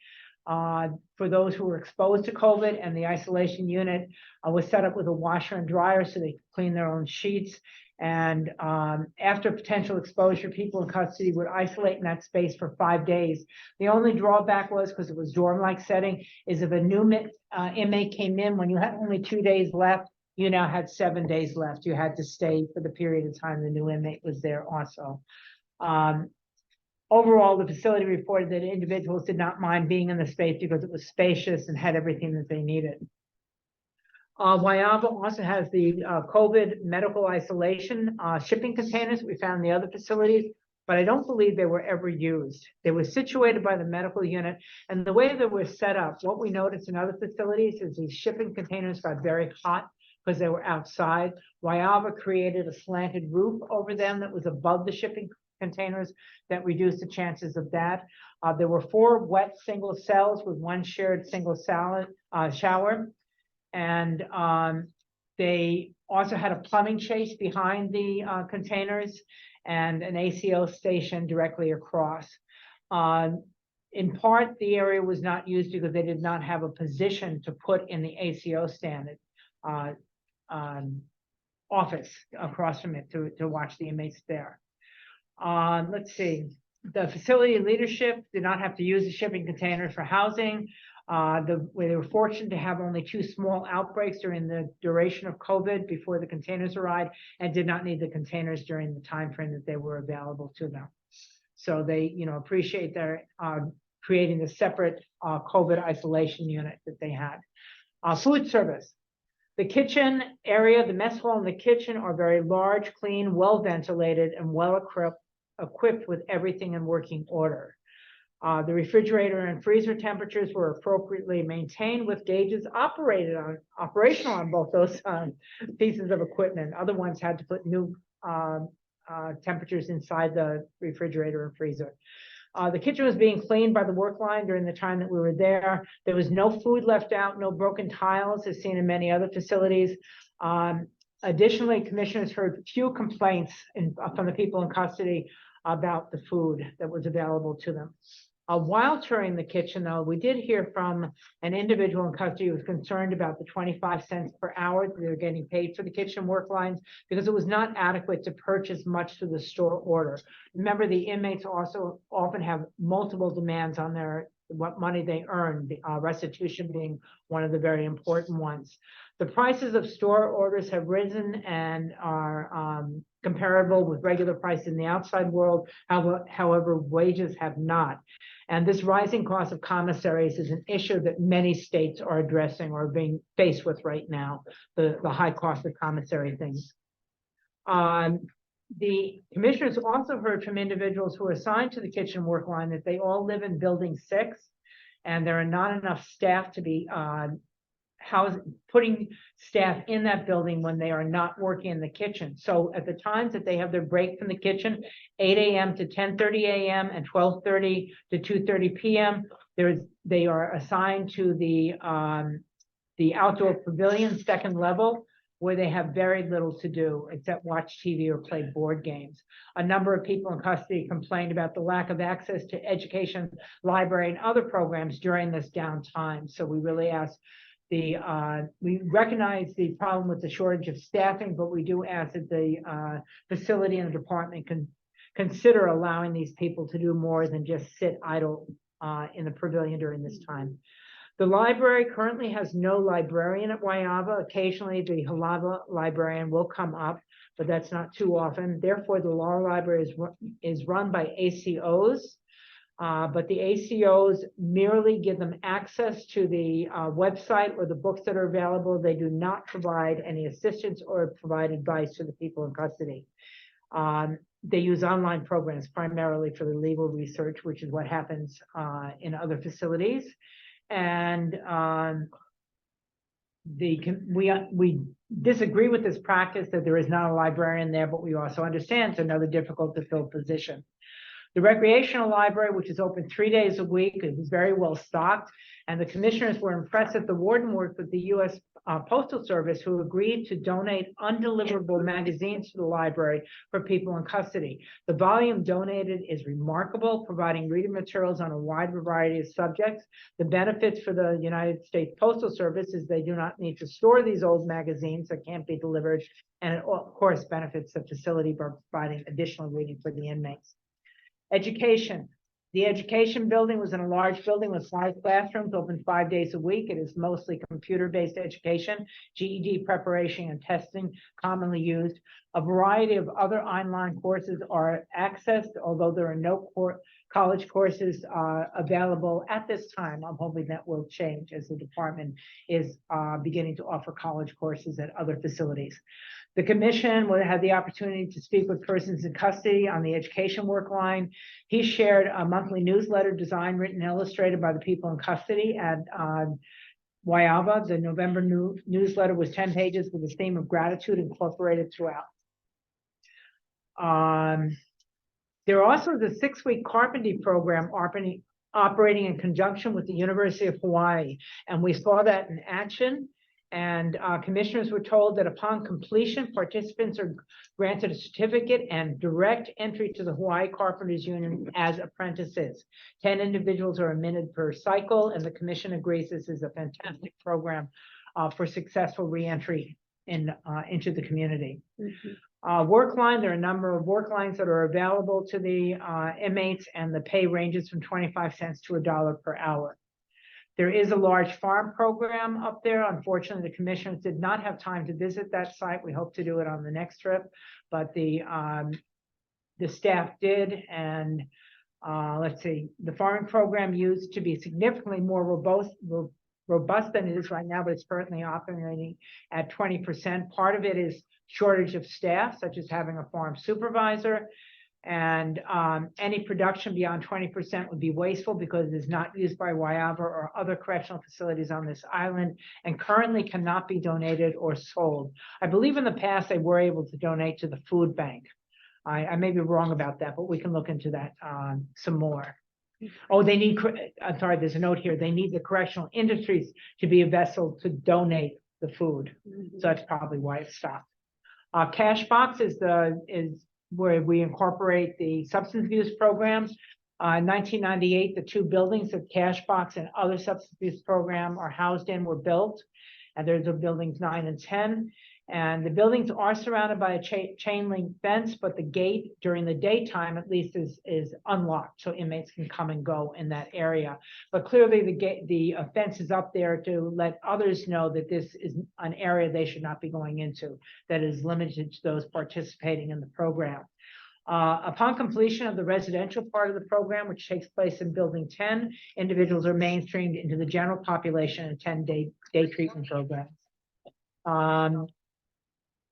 for those who were exposed to COVID, and the isolation unit was set up with a washer and dryer so they could clean their own sheets. And after potential exposure, people in custody would isolate in that space for 5 days. The only drawback was, because it was dorm-like setting, is if a new inmate came in, when you had only 2 days left, you now had 7 days left. You had to stay for the period of time the new inmate was there also. Overall, the facility reported that individuals did not mind being in the space because it was spacious and had everything that they needed. Wyava also has the COVID medical isolation shipping containers we found in the other facilities, but I don't believe they were ever used. They were situated by the medical unit, and the way they were set up, what we noticed in other facilities is these shipping containers got very hot because they were outside. Wyava created a slanted roof over them that was above the shipping containers that reduced the chances of that. There were 4 wet single cells with 1 shared single shower. And they also had a plumbing chase behind the containers and an ACO station directly across. In part, the area was not used because they did not have a position to put in the ACO standard office across from it to watch the inmates there. Let's see. The facility leadership did not have to use the shipping containers for housing. We were fortunate to have only 2 small outbreaks during the duration of COVID before the containers arrived, and did not need the containers during the time frame that they were available to them. So they, appreciate their creating a separate COVID isolation unit that they had. Food service. The kitchen area, the mess hall and the kitchen are very large, clean, well ventilated, and well equipped with everything in working order. The refrigerator and freezer temperatures were appropriately maintained with gauges operational on both those pieces of equipment. Other ones had to put new temperatures inside the refrigerator and freezer. The kitchen was being cleaned by the work line during the time that we were there. There was no food left out, no broken tiles as seen in many other facilities. Additionally, commissioners heard few complaints from the people in custody about the food that was available to them. While touring the kitchen, though, we did hear from an individual in custody who was concerned about the 25 cents per hour that they were getting paid for the kitchen work lines because it was not adequate to purchase much through the store order. Remember, the inmates also often have multiple demands on what money they earn, restitution being one of the very important ones. The prices of store orders have risen and are comparable with regular price in the outside world. However, wages have not. And this rising cost of commissaries is an issue that many states are addressing or being faced with right now, the high cost of commissary things. The commissioners also heard from individuals who are assigned to the kitchen work line that they all live in building 6, and there are not enough staff to be putting staff in that building when they are not working in the kitchen. So at the times that they have their break from the kitchen, 8 a.m. to 10:30 a.m. and 12:30 to 2:30 p.m., they are assigned to the outdoor pavilion, 2nd level, where they have very little to do except watch TV or play board games. A number of people in custody complained about the lack of access to education, library, and other programs during this downtime. So we really ask we recognize the problem with the shortage of staffing, but we do ask that the facility and the department can consider allowing these people to do more than just sit idle in the pavilion during this time. The library currently has no librarian at Wyava. Occasionally, the Halava librarian will come up, but that's not too often. Therefore, the law library is run by ACOs. But the ACOs merely give them access to the website or the books that are available. They do not provide any assistance or provide advice to the people in custody. They use online programs primarily for the legal research, which is what happens in other facilities. And we disagree with this practice that there is not a librarian there, but we also understand it's another difficult to fill position. The recreational library, which is open 3 days a week, is very well stocked, and the commissioners were impressed that the warden worked with the U.S. Postal Service, who agreed to donate undeliverable magazines to the library for people in custody. The volume donated is remarkable, providing reading materials on a wide variety of subjects. The benefits for the United States Postal Service is they do not need to store these old magazines that can't be delivered, and it, of course, benefits the facility by providing additional reading for the inmates. Education. The education building was in a large building with 5 classrooms, open 5 days a week. It is mostly computer-based education, GED preparation and testing commonly used. A variety of other online courses are accessed, although there are no college courses available at this time. I'm hoping that will change as the department is beginning to offer college courses at other facilities. The commission will have the opportunity to speak with persons in custody on the education work line. He shared a monthly newsletter designed, written, and illustrated by the people in custody at Waiava. The November newsletter was 10 pages with a theme of gratitude incorporated throughout. There also is a 6-week carpentry program operating in conjunction with the University of Hawaii, and we saw that in action. And commissioners were told that upon completion, participants are granted a certificate and direct entry to the Hawaii Carpenters Union as apprentices. 10 individuals are admitted per cycle, and the commission agrees this is a fantastic program for successful reentry into the community. Work line, there are a number of work lines that are available to the inmates, and the pay ranges from 25 cents to $1 per hour. There is a large farm program up there. Unfortunately, the commissioners did not have time to visit that site. We hope to do it on the next trip, but the staff did. And let's see, the farming program used to be significantly more robust than it is right now, but it's currently operating at 20%. Part of it is shortage of staff, such as having a farm supervisor. And any production beyond 20% would be wasteful because it is not used by Waiava or other correctional facilities on this island, and currently cannot be donated or sold. I believe in the past they were able to donate to the food bank. I may be wrong about that, but we can look into that some more. Oh, they need, I'm sorry, there's a note here. They need the correctional industries to be a vessel to donate the food. So that's probably why it stopped. Cash box is where we incorporate the substance abuse programs. In 1998, the 2 buildings that Cash Box and other substance abuse program are housed in were built, and there's the buildings 9 and 10. And the buildings are surrounded by a chain link fence, but the gate during the daytime, at least, is unlocked, so inmates can come and go in that area. But clearly, the fence is up there to let others know that this is an area they should not be going into, that is limited to those participating in the program. Upon completion of the residential part of the program, which takes place in Building 10, individuals are mainstreamed into the general population in 10-day treatment programs.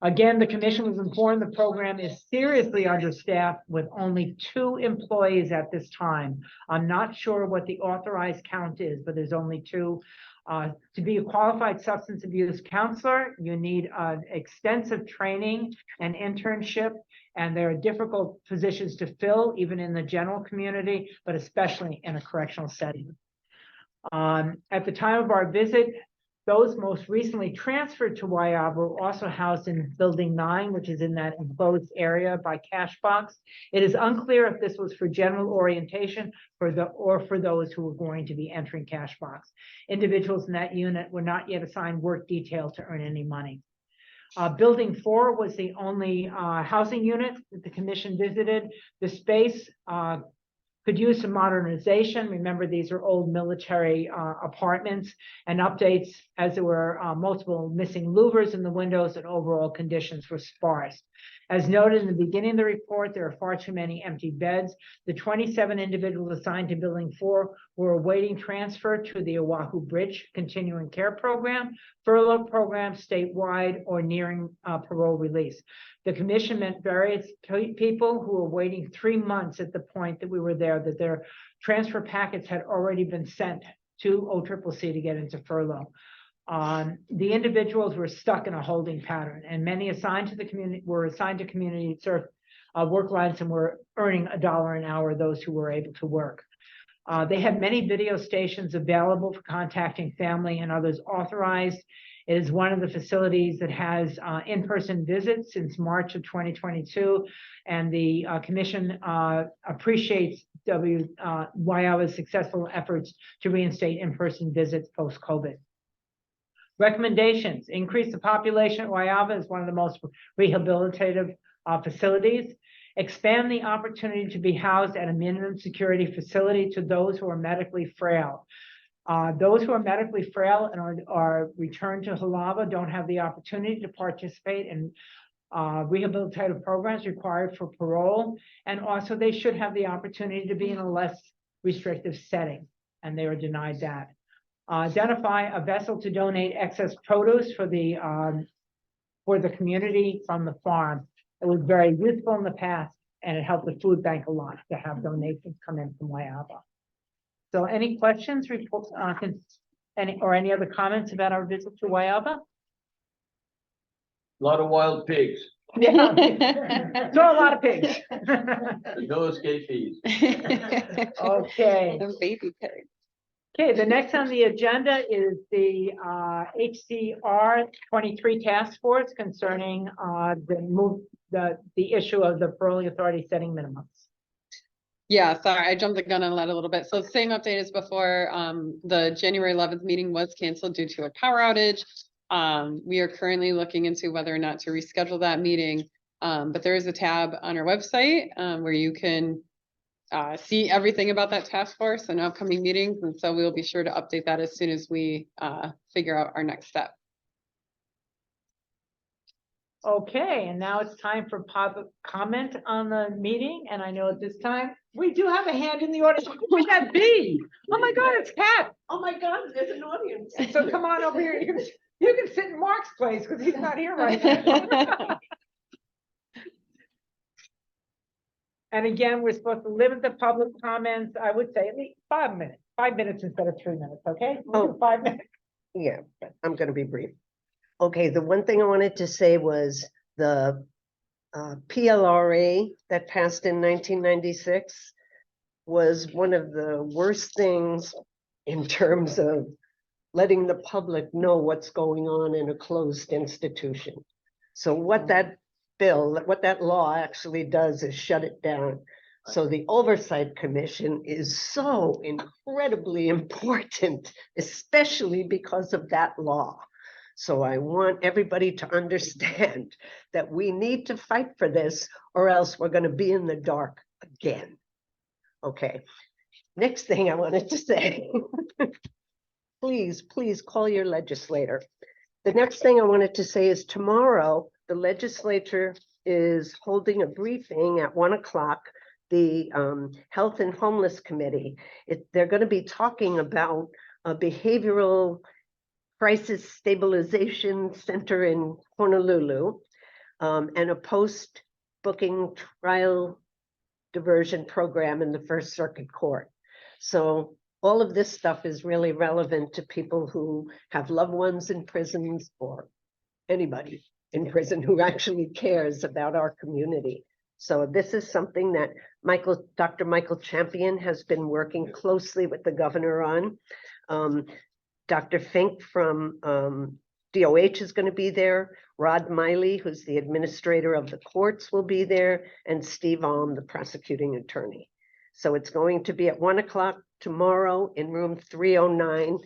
Again, the commission was informed the program is seriously understaffed with only 2 employees at this time. I'm not sure what the authorized count is, but there's only 2. To be a qualified substance abuse counselor, you need extensive training and internship, and there are difficult positions to fill, even in the general community, but especially in a correctional setting. At the time of our visit, those most recently transferred to Waiava were also housed in Building 9, which is in that enclosed area by Cash Box. It is unclear if this was for general orientation or for those who were going to be entering Cash Box. Individuals in that unit were not yet assigned work detail to earn any money. Building 4 was the only housing unit that the commission visited. The space could use some modernization. Remember, these are old military apartments, and updates, as there were multiple missing louvers in the windows, and overall conditions were sparse. As noted in the beginning of the report, there are far too many empty beds. The 27 individuals assigned to Building 4 were awaiting transfer to the Oahu Bridge Continuing Care Program, furlough program statewide, or nearing parole release. The commission met various people who were waiting 3 months at the point that we were there, that their transfer packets had already been sent to OCCC to get into furlough. The individuals were stuck in a holding pattern, and many assigned to the community were assigned to community serve work lines and were earning $1 an hour, those who were able to work. They had many video stations available for contacting family and others authorized. It is one of the facilities that has in-person visits since March of 2022, and the commission appreciates Waiava's successful efforts to reinstate in-person visits post-COVID. Recommendations: increase the population at Waiava is one of the most rehabilitative facilities. Expand the opportunity to be housed at a minimum security facility to those who are medically frail. Those who are medically frail and are returned to Halava don't have the opportunity to participate in rehabilitative programs required for parole. And also they should have the opportunity to be in a less restrictive setting, and they were denied that. Identify a vessel to donate excess produce for the community from the farm. It was very useful in the past, and it helped the food bank a lot to have donations come in from Waiaba. So any questions, reports, any other comments about our visit to Waiaba? A lot of wild pigs, Yeah, saw a lot of pigs. and no escapees. Okay. The baby pig. Okay, the next on the agenda is the HCR 23 task force concerning the issue of the paroling authority setting minimums. Yeah, sorry, I jumped the gun on that a little bit. So same update as before. The January 11th meeting was canceled due to a power outage. We are currently looking into whether or not to reschedule that meeting. But there is a tab on our website where you can see everything about that task force and upcoming meetings. And so we'll be sure to update that as soon as we figure out our next step. Okay, and now it's time for public comment on the meeting. And I know at this time, we do have a hand in the audience. Who would that be? Oh my God, it's Kat. Oh my God, there's an audience. So come on over here. You can sit in Mark's place because he's not here right now. And again, we're supposed to limit the public comments, I would say at least 5 minutes, 5 minutes instead of 3 minutes, okay? We'll do 5 minutes. Yeah, but I'm gonna be brief. Okay, the one thing I wanted to say was the PLRA that passed in 1996 was one of the worst things in terms of letting the public know what's going on in a closed institution. So what that law actually does is shut it down. So the Oversight Commission is so incredibly important, especially because of that law. So I want everybody to understand that we need to fight for this, or else we're going to be in the dark again. Okay, next thing I wanted to say, please call your legislator. The next thing I wanted to say is tomorrow, the legislature is holding a briefing at 1 o'clock, the Health and Homeless Committee. They're going to be talking about a behavioral crisis stabilization center in Honolulu, and a post-booking trial diversion program in the First Circuit Court. So all of this stuff is really relevant to people who have loved ones in prisons or anybody in prison who actually cares about our community. So this is something that Dr. Michael Champion has been working closely with the governor on. Dr. Fink from DOH is going to be there. Rod Miley, who's the administrator of the courts, will be there, and Steve Alm, the prosecuting attorney. So it's going to be at 1 o'clock tomorrow in room 309.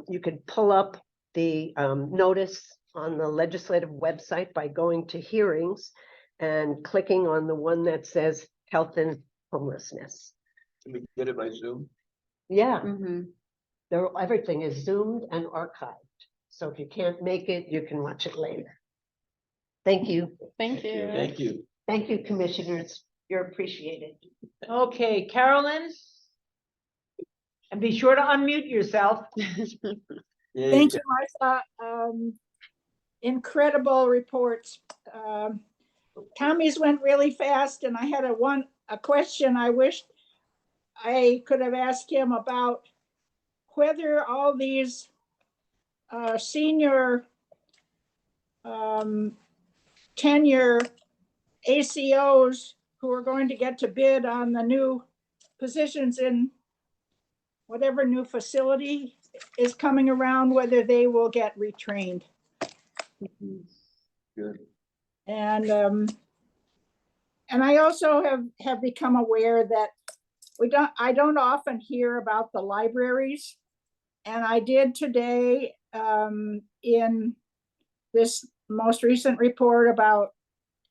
You can pull up the notice on the legislative website by going to hearings and clicking on the one that says health and homelessness. Can we get it by Zoom? Yeah. Mm-hmm. Everything is zoomed and archived. So if you can't make it, you can watch it later. Thank you. Thank you. Thank you. Thank you, commissioners. You're appreciated. Okay, Carolyn. And be sure to unmute yourself. Yeah, Thank you, Martha. Incredible reports. Tommy's went really fast, and I had a question I wished I could have asked him about whether all these senior tenure ACOs who are going to get to bid on the new positions in whatever new facility is coming around, whether they will get retrained. good. And I also have become aware that I don't often hear about the libraries, and I did today in this most recent report about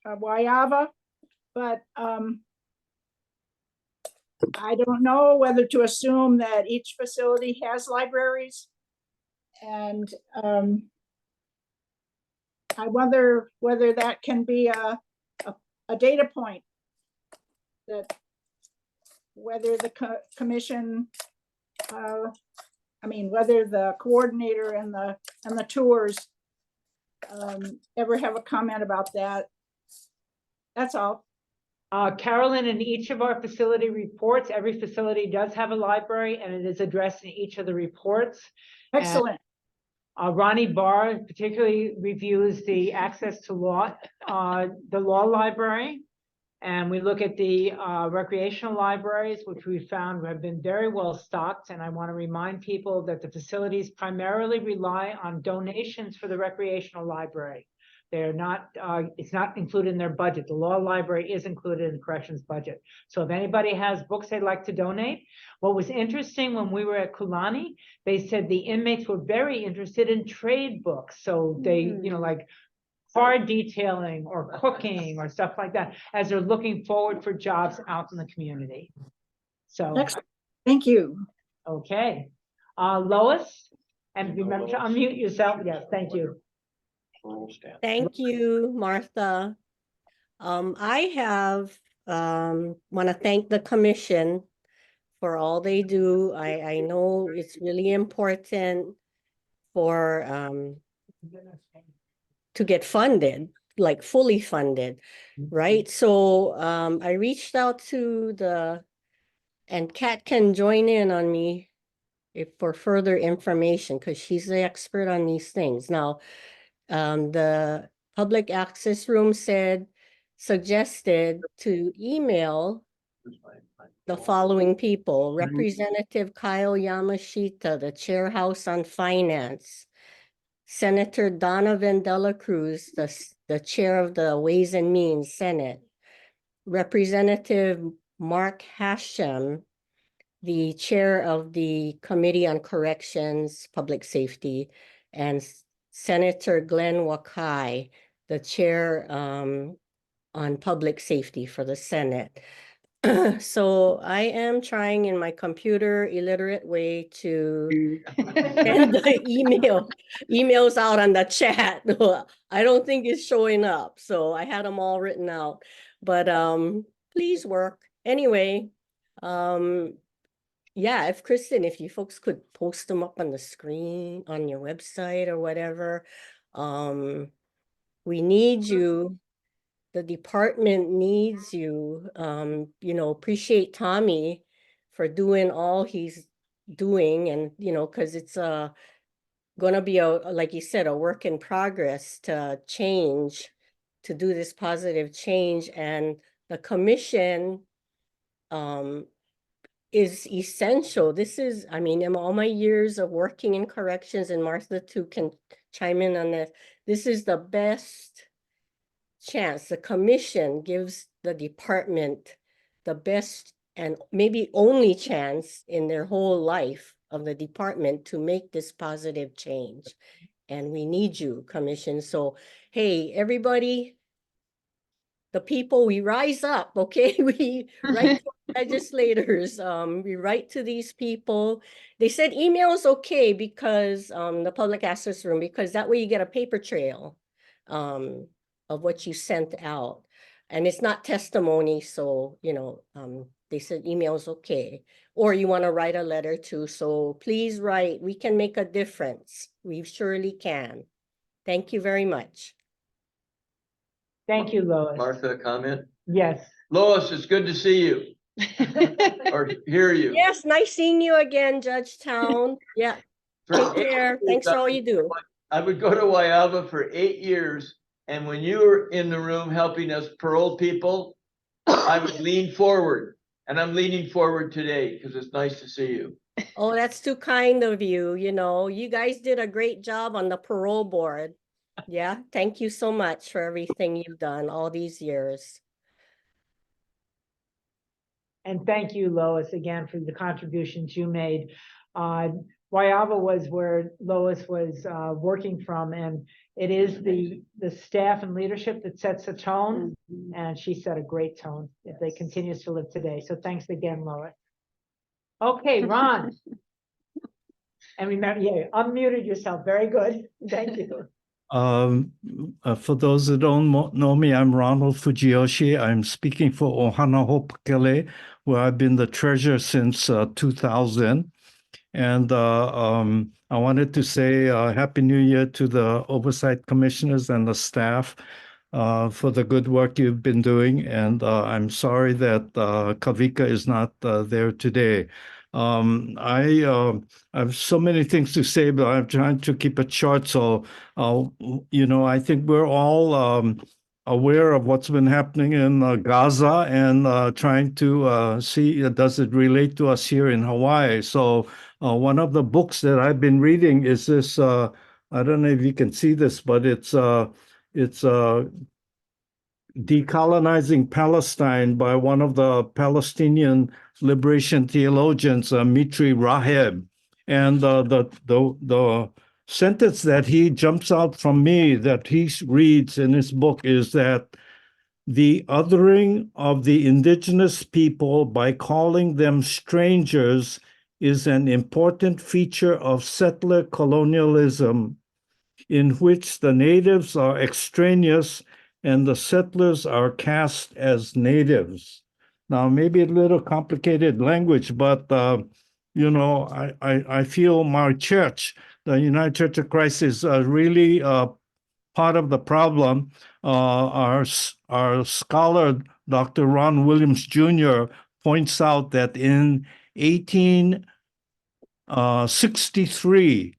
Waiava, but I don't know whether to assume that each facility has libraries, and I wonder whether that can be a data point. That whether the commission, whether the coordinator and the tours ever have a comment about that. That's all. Carolyn, in each of our facility reports, every facility does have a library and it is addressed in each of the reports. Excellent. Ronnie Barr particularly reviews the access to law, the law library. And we look at the recreational libraries, which we found have been very well stocked. And I want to remind people that the facilities primarily rely on donations for the recreational library. They're not, it's not included in their budget. The law library is included in the corrections budget. So if anybody has books they'd like to donate, what was interesting when we were at Kulani, they said the inmates were very interested in trade books. So they, like car detailing or cooking or stuff like that, as they're looking forward for jobs out in the community. So, Excellent. Thank you. okay. Lois, and remember to unmute yourself. Yes, thank you. Thank you, Martha. I want to thank the commission for all they do. I know it's really important for to get funded, like fully funded, right? So I reached out to and Kat can join in on me for further information because she's the expert on these things. Now, the public access room suggested to email the following people: Representative Kyle Yamashita, the Chairhouse on Finance; Senator Donovan Dela Cruz, the chair of the Ways and Means Senate; Representative Mark Hashem, the chair of the Committee on Corrections, Public Safety; and Senator Glenn Wakai, the chair on Public Safety for the Senate. So I am trying in my computer illiterate way to send the emails out on the chat. I don't think it's showing up. So I had them all written out, but please work. Anyway, yeah, if you folks could post them up on the screen on your website or whatever. We need you. The department needs you. Appreciate Tommy for doing all he's doing, and because it's gonna be like you said, a work in progress to do this positive change. And the commission is essential. This is, in all my years of working in corrections, and Martha too can chime in on this, this is the best chance. The commission gives the department the best and maybe only chance in their whole life of the department to make this positive change. And we need you, commission. So, hey, everybody, the people, we rise up, okay? We write to legislators, we write to these people. They said email is okay because the public access room, because that way you get a paper trail of what you sent out. And it's not testimony, so, they said email is okay. Or you want to write a letter too, so please write. We can make a difference. We surely can. Thank you very much. Thank you, Lois. Martha, a comment? Yes. Lois, it's good to see you or hear you. Yes, nice seeing you again, Judgetown. Yeah, take care. Thanks for all you do. I would go to Wyaba for 8 years, and when you were in the room helping us parole people, I would lean forward, and I'm leaning forward today because it's nice to see you. Oh, that's too kind of you. You guys did a great job on the parole board. Yeah, thank you so much for everything you've done all these years. And thank you, Lois, again, for the contributions you made. Wyaba was where Lois was working from, and it is the staff and leadership that sets the tone, and she set a great tone that continues to live today. So thanks again, Lois. Okay, Ron. And remember, yeah, unmuted yourself. Very good. Thank you. For those that don't know me, I'm Ronald Fujiyoshi. I'm speaking for Ohana Hopukele, where I've been the treasurer since 2000. And I wanted to say Happy New Year to the Oversight Commissioners and the staff for the good work you've been doing. And I'm sorry that Kavika is not there today. I have so many things to say, but I'm trying to keep it short. So, I think we're all aware of what's been happening in Gaza and trying to see does it relate to us here in Hawaii. So one of the books that I've been reading is this. I don't know if you can see this, but it's Decolonizing Palestine by one of the Palestinian liberation theologians, Mitri Raheb. And the sentence that he jumps out from me that he reads in his book is that the othering of the indigenous people by calling them strangers is an important feature of settler colonialism in which the natives are extraneous and the settlers are cast as natives. Now, maybe a little complicated language, but I feel my church, the United Church of Christ, is really part of the problem. Our scholar, Dr. Ron Williams Jr., points out that in 1863,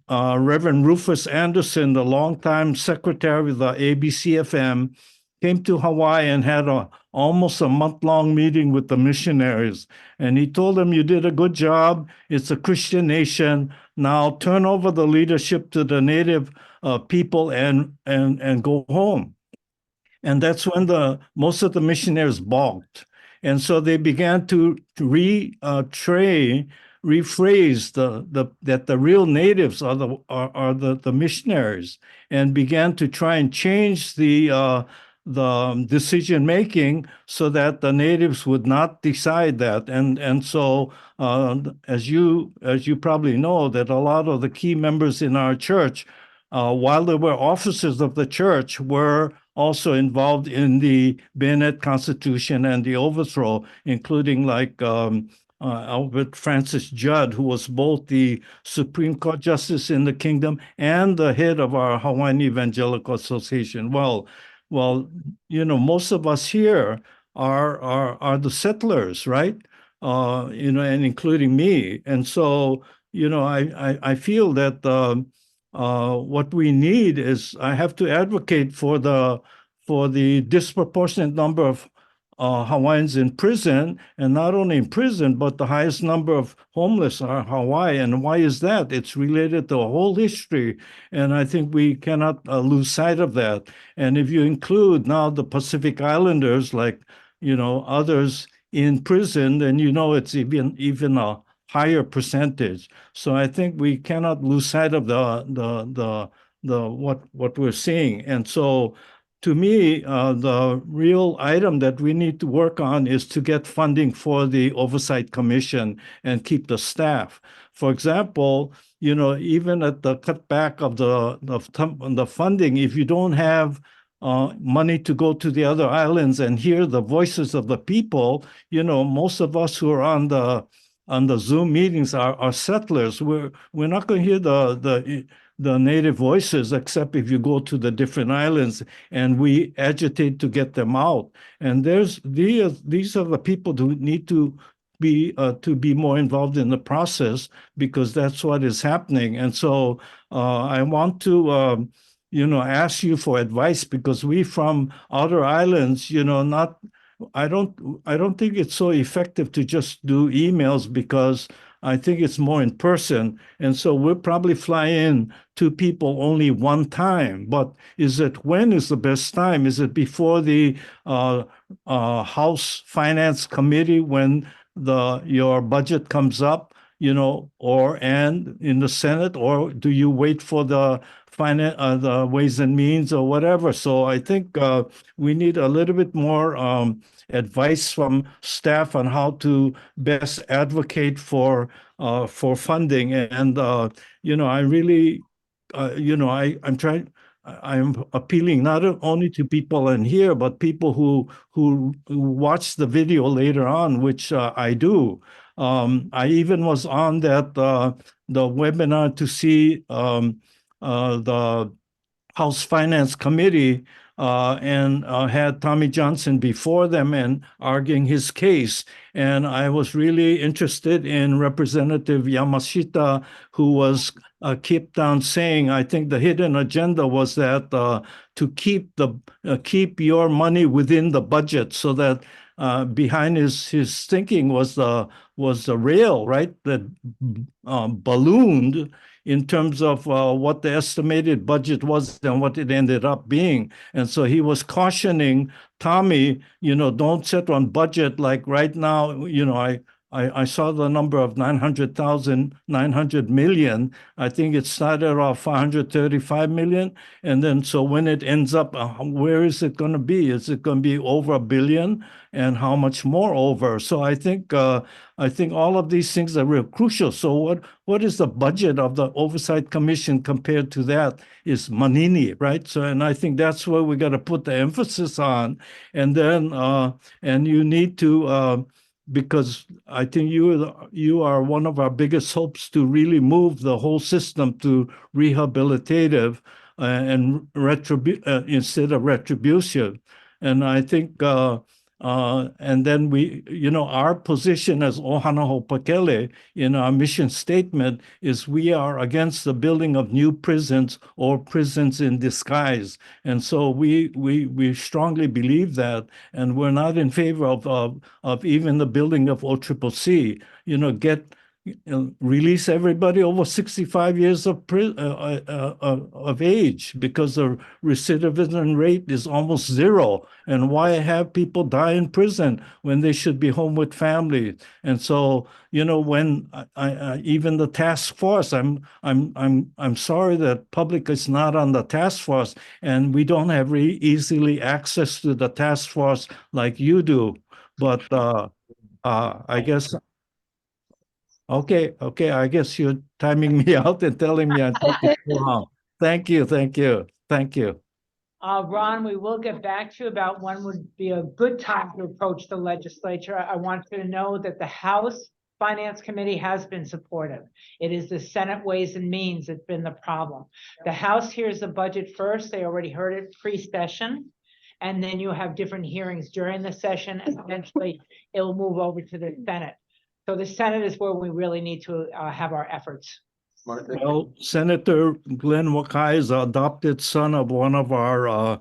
Reverend Rufus Anderson, the longtime secretary of the ABCFM, came to Hawaii and had almost a month-long meeting with the missionaries. And he told them, you did a good job. It's a Christian nation. Now turn over the leadership to the native people and go home. And that's when most of the missionaries balked. And so they began to rephrase that the real natives are the missionaries, and began to try and change the decision making so that the natives would not decide that. And so as you probably know, that a lot of the key members in our church, while they were officers of the church, were also involved in the Bayonet Constitution and the overthrow, including like Albert Francis Judd, who was both the Supreme Court Justice in the kingdom and the head of our Hawaiian Evangelical Association. Well, most of us here are the settlers, right? And including me. And so, I feel that what we need is I have to advocate for the disproportionate number of Hawaiians in prison, and not only in prison, but the highest number of homeless are Hawaii. And why is that? It's related to a whole history, and I think we cannot lose sight of that. And if you include now the Pacific Islanders, like others in prison, then it's even a higher percentage. So I think we cannot lose sight of the what we're seeing. And so, to me, the real item that we need to work on is to get funding for the Oversight Commission and keep the staff. For example, even at the cutback of the funding, if you don't have money to go to the other islands and hear the voices of the people, most of us who are on the Zoom meetings are settlers. We're not going to hear the native voices, except if you go to the different islands and we agitate to get them out. And these are the people who need to be more involved in the process, because that's what is happening. And so I want to ask you for advice, because we from outer islands, I don't think it's so effective to just do emails, because I think it's more in person. And so we'll probably fly in to people only one time. But when is the best time? Is it before the House Finance Committee, when your budget comes up, and in the Senate, or do you wait for the Ways and Means or whatever? So I think we need a little bit more advice from staff on how to best advocate for funding. And I really I'm trying, I'm appealing not only to people in here, but people who watch the video later on, which I do. I even was on that the webinar to see the House Finance Committee and had Tommy Johnson before them and arguing his case. And I was really interested in Representative Yamashita, who was kept on saying, I think the hidden agenda was that to keep your money within the budget, so that behind his thinking was the rail, right, that ballooned in terms of what the estimated budget was and what it ended up being. And so he was cautioning Tommy, don't set on budget like right now, I saw the number of 900 million. I think it started off 535 million. And then so when it ends up, where is it going to be? Is it going to be over $1 billion? And how much more over? So I think all of these things are real crucial. So what is the budget of the Oversight Commission compared to that is manini, right? So, and I think that's where we got to put the emphasis on. And then, and you need to, because I think you are one of our biggest hopes to really move the whole system to rehabilitative and instead of retribution. And I think, and then our position as Ohana Hopakele in our mission statement is we are against the building of new prisons or prisons in disguise. And so we strongly believe that, and we're not in favor of even the building of OCCC. Release everybody over 65 years of age, because the recidivism rate is almost zero. And why have people die in prison when they should be home with families? And so, when I even the task force, I'm sorry that public is not on the task force, and we don't have easily access to the task force like you do. But I guess. Okay, I guess you're timing me out and telling me I'm taking too long. Thank you. Ron, we will get back to you about when would be a good time to approach the legislature. I want you to know that the House Finance Committee has been supportive. It is the Senate Ways and Means that's been the problem. The House hears the budget first. They already heard it pre-session. And then you have different hearings during the session, and eventually it will move over to the Senate. So the Senate is where we really need to have our efforts. Well, Senator Glenn Wakai is the adopted son of one of our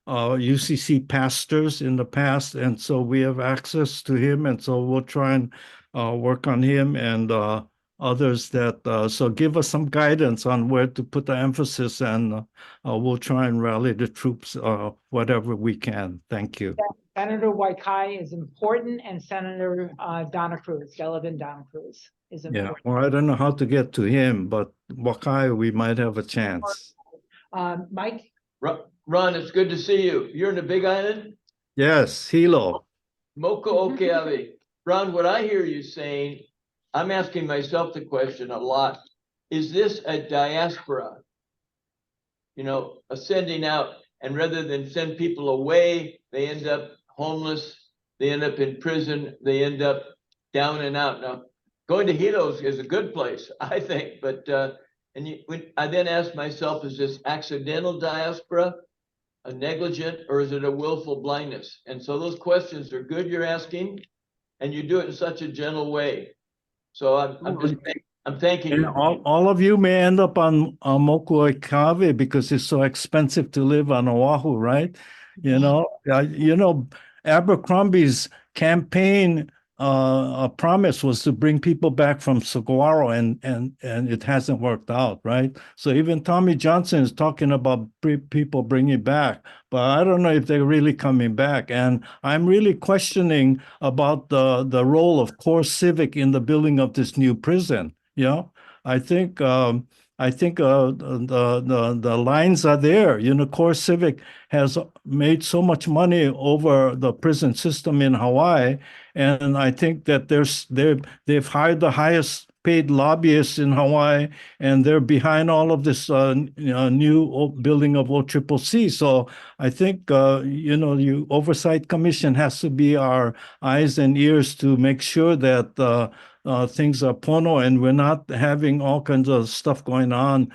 UCC pastors in the past, and so we have access to him, and so we'll try and work on him and others that, so give us some guidance on where to put the emphasis, and we'll try and rally the troops whatever we can. Thank you. Senator Wakai is important, and Senator Donna Cruz, Delavan Donna Cruz is important. Yeah, well, I don't know how to get to him, but Wakai, we might have a chance. Mike? Ron, it's good to see you. You're in the Big Island? Yes, Hilo. Moko Okeawe. Ron, what I hear you saying, I'm asking myself the question a lot. Is this a diaspora? Ascending out, and rather than send people away, they end up homeless, they end up in prison, they end up down and out. Now, going to Hilo is a good place, I think, but I then ask myself, is this accidental diaspora, a negligent, or is it a willful blindness? And so those questions are good you're asking, and you do it in such a gentle way. So I'm thanking and you. all of you may end up on Moku Okeawe because it's so expensive to live on Oahu, right? Abercrombie's campaign promise was to bring people back from saguaro, and it hasn't worked out, right? So even Tommy Johnson is talking about people bringing back, but I don't know if they're really coming back. And I'm really questioning about the role of core civic in the building of this new prison. I think the lines are there. Core Civic has made so much money over the prison system in Hawaii, and I think that they've hired the highest paid lobbyists in Hawaii, and they're behind all of this new building of OCCC. So I think the Oversight Commission has to be our eyes and ears to make sure that things are pono and we're not having all kinds of stuff going on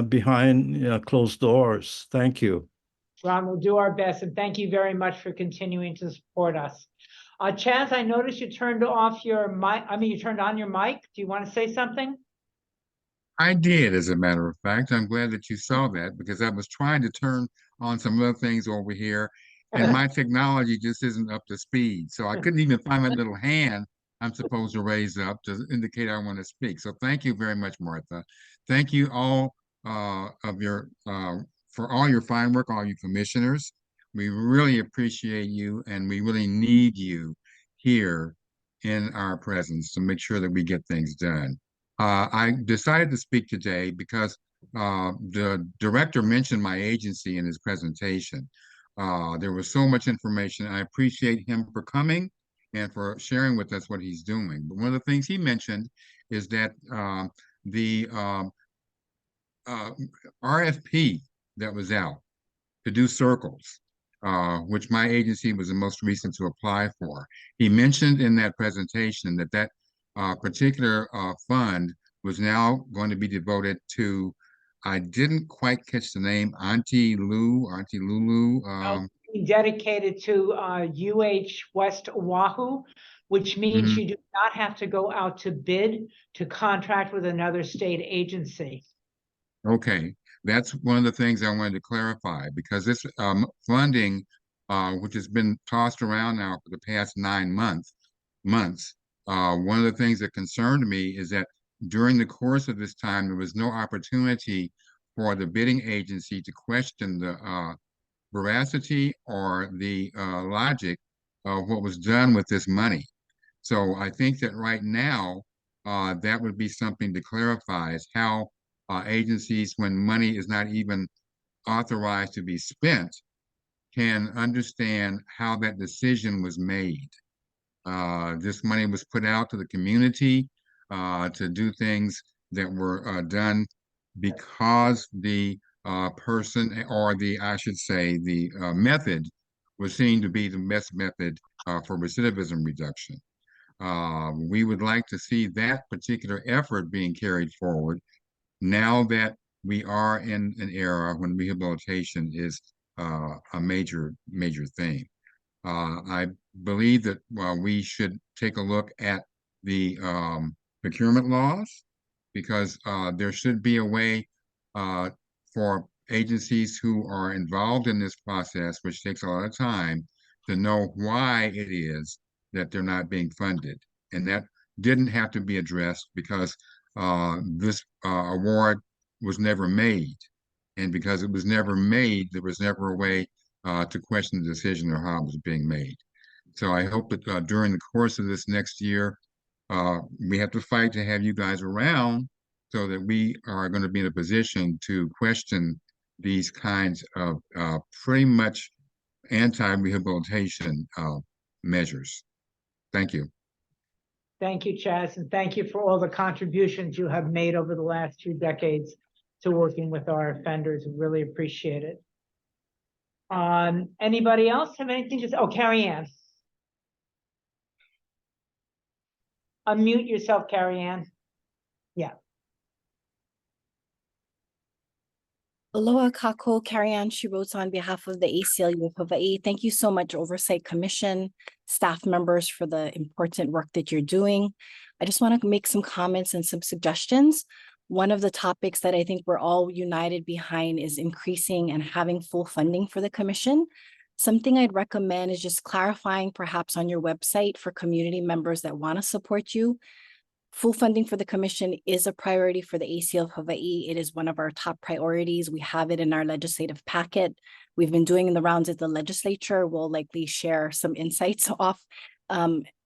behind closed doors. Thank you. Ron, we'll do our best, and thank you very much for continuing to support us. Chaz, I noticed you turned off your mic. You turned on your mic. Do you want to say something? I did, as a matter of fact. I'm glad that you saw that because I was trying to turn on some other things over here, and my technology just isn't up to speed. So I couldn't even find my little hand I'm supposed to raise up to indicate I want to speak. So thank you very much, Martha. Thank you all for all your fine work, all you commissioners. We really appreciate you, and we really need you here in our presence to make sure that we get things done. I decided to speak today because the director mentioned my agency in his presentation. There was so much information. I appreciate him for coming and for sharing with us what he's doing. But one of the things he mentioned is that the RFP that was out to do circles, which my agency was the most recent to apply for. He mentioned in that presentation that particular fund was now going to be devoted to, I didn't quite catch the name, Auntie Lulu. Dedicated to UH West Oahu, which means you do not have to go out to bid to contract with another state agency. Okay, that's one of the things I wanted to clarify because this funding, which has been tossed around now for the past 9 months, one of the things that concerned me is that during the course of this time, there was no opportunity for the bidding agency to question the veracity or the logic of what was done with this money. So I think that right now, that would be something to clarify is how agencies, when money is not even authorized to be spent, can understand how that decision was made. This money was put out to the community to do things that were done because the person, or I should say, the method was seen to be the best method for recidivism reduction. We would like to see that particular effort being carried forward now that we are in an era when rehabilitation is a major thing. I believe that we should take a look at the procurement laws because there should be a way for agencies who are involved in this process, which takes a lot of time, to know why it is that they're not being funded. And that didn't have to be addressed because this award was never made. And because it was never made, there was never a way to question the decision or how it was being made. So I hope that during the course of this next year, we have to fight to have you guys around so that we are going to be in a position to question these kinds of pretty much anti-rehabilitation measures. Thank you. Thank you, Chaz, and thank you for all the contributions you have made over the last 2 decades to working with our offenders. We really appreciate it. Anybody else have anything to say? Oh, Carrie Ann. Unmute yourself, Carrie Ann. Yeah. Aloha kako, Carrie Ann. She wrote on behalf of the ACLU of Hawaii. Thank you so much, Oversight Commission, staff members, for the important work that you're doing. I just want to make some comments and some suggestions. One of the topics that I think we're all united behind is increasing and having full funding for the commission. Something I'd recommend is just clarifying perhaps on your website for community members that want to support you. Full funding for the commission is a priority for the ACL of Hawaii. It is one of our top priorities. We have it in our legislative packet. We've been doing the rounds at the legislature. We'll likely share some insights off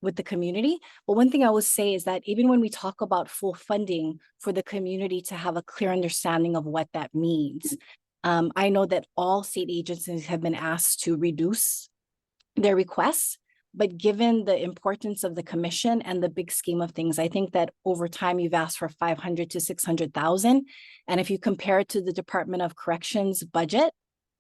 with the community. But one thing I would say is that even when we talk about full funding for the community to have a clear understanding of what that means. I know that all state agencies have been asked to reduce their requests. But given the importance of the commission and the big scheme of things, I think that over time you've asked for 500 to 600,000. And if you compare it to the Department of Corrections budget,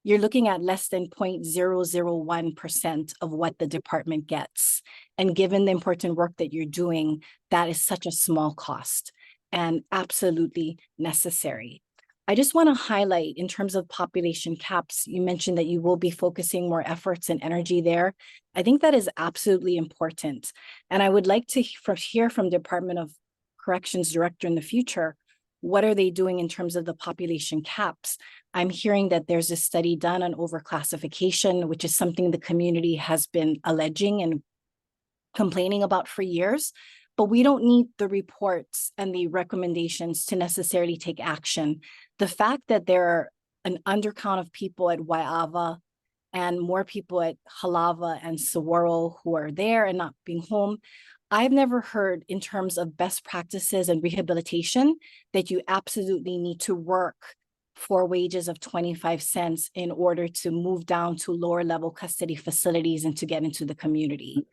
you're looking at less than 0.001% of what the department gets. And given the important work that you're doing, that is such a small cost and absolutely necessary. I just want to highlight in terms of population caps, you mentioned that you will be focusing more efforts and energy there. I think that is absolutely important. And I would like to hear from Department of Corrections Director in the future, what are they doing in terms of the population caps? I'm hearing that there's a study done on overclassification, which is something the community has been alleging and complaining about for years. But we don't need the reports and the recommendations to necessarily take action. The fact that there are an undercount of people at Waiava and more people at Halava and Saguaro who are there and not being home, I've never heard in terms of best practices and rehabilitation that you absolutely need to work for wages of 25 cents in order to move down to lower level custody facilities and to get into the community.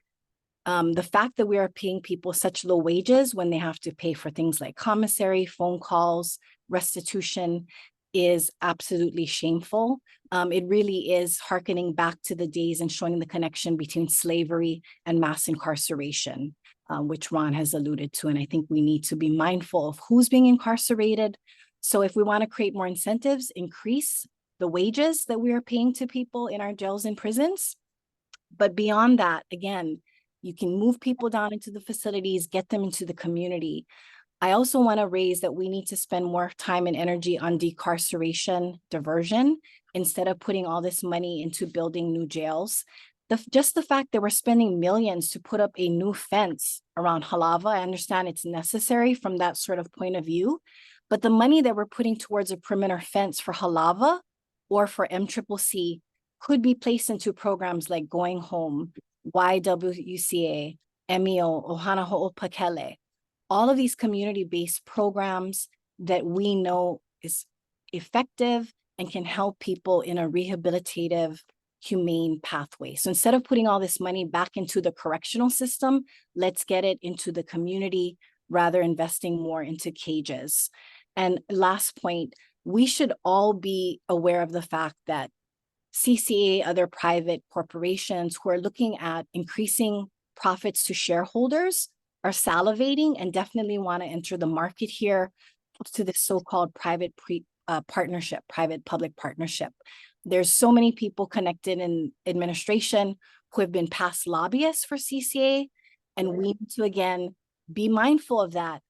The fact that we are paying people such low wages when they have to pay for things like commissary, phone calls, restitution is absolutely shameful. It really is hearkening back to the days and showing the connection between slavery and mass incarceration, which Ron has alluded to. And I think we need to be mindful of who's being incarcerated. So if we want to create more incentives, increase the wages that we are paying to people in our jails and prisons. But beyond that, again, you can move people down into the facilities, get them into the community. I also want to raise that we need to spend more time and energy on decarceration diversion instead of putting all this money into building new jails. Just the fact that we're spending millions to put up a new fence around Halava, I understand it's necessary from that sort of point of view, but the money that we're putting towards a perimeter fence for Halava or for MCCC could be placed into programs like Going Home, YWCA, MEO, Ohana Ho'opakele, all of these community-based programs that we know is effective and can help people in a rehabilitative, humane pathway. So instead of putting all this money back into the correctional system, let's get it into the community, rather investing more into cages. And last point, we should all be aware of the fact that CCA, other private corporations who are looking at increasing profits to shareholders are salivating and definitely want to enter the market here to the so-called private partnership, private-public partnership. There's so many people connected in administration who have been past lobbyists for CCA, and we need to, again, be mindful of that.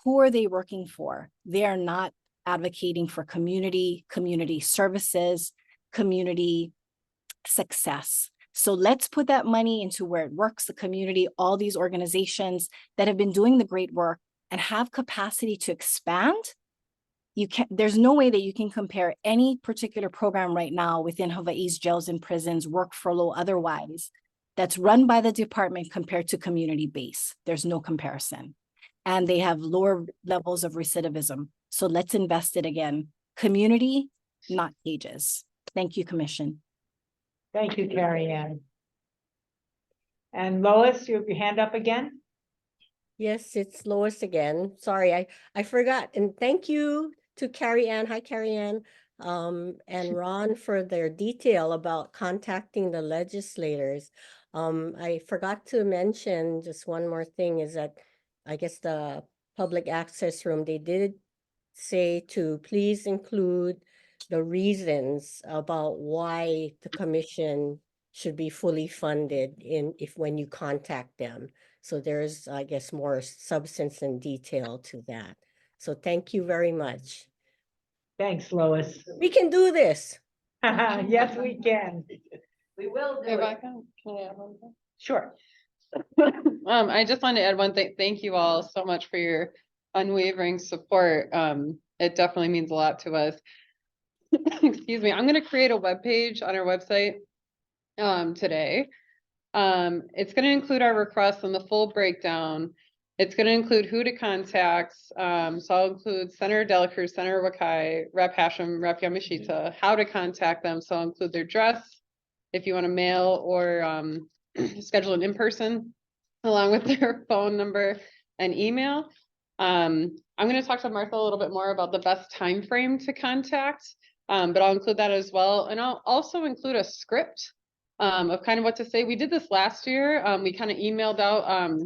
Who are they working for? They are not advocating for community services, community success. So let's put that money into where it works, the community, all these organizations that have been doing the great work and have capacity to expand. There's no way that you can compare any particular program right now within Hawaii's jails and prisons, work furlough, otherwise, that's run by the department compared to community-based. There's no comparison. And they have lower levels of recidivism. So let's invest it again. Community, not cages. Thank you, Commission. Thank you, Carrie Ann. And Lois, you have your hand up again? Yes, it's Lois again. Sorry, I forgot. And thank you to Carrie Ann. Hi, Carrie Ann. And Ron for their detail about contacting the legislators. I forgot to mention just one more thing is that I guess the public access room, they did say to please include the reasons about why the commission should be fully funded when you contact them. So there's, I guess, more substance and detail to that. So thank you very much. Thanks, Lois. We can do this. Yes, we can. We will do If I it. can I add one thing? Sure. I just want to add one thing. Thank you all so much for your unwavering support. It definitely means a lot to us. Excuse me. I'm going to create a webpage on our website today. It's going to include our requests and the full breakdown. It's going to include who to contact. So I'll include Senator Delacruz, Senator Wakai, Rep Hashem, Rep Yamashita, how to contact them. So I'll include their address if you want to mail or schedule an in-person along with their phone number and email. I'm gonna talk to Martha a little bit more about the best time frame to contact, but I'll include that as well. And I'll also include a script of kind of what to say. We did this last year. We kind of emailed out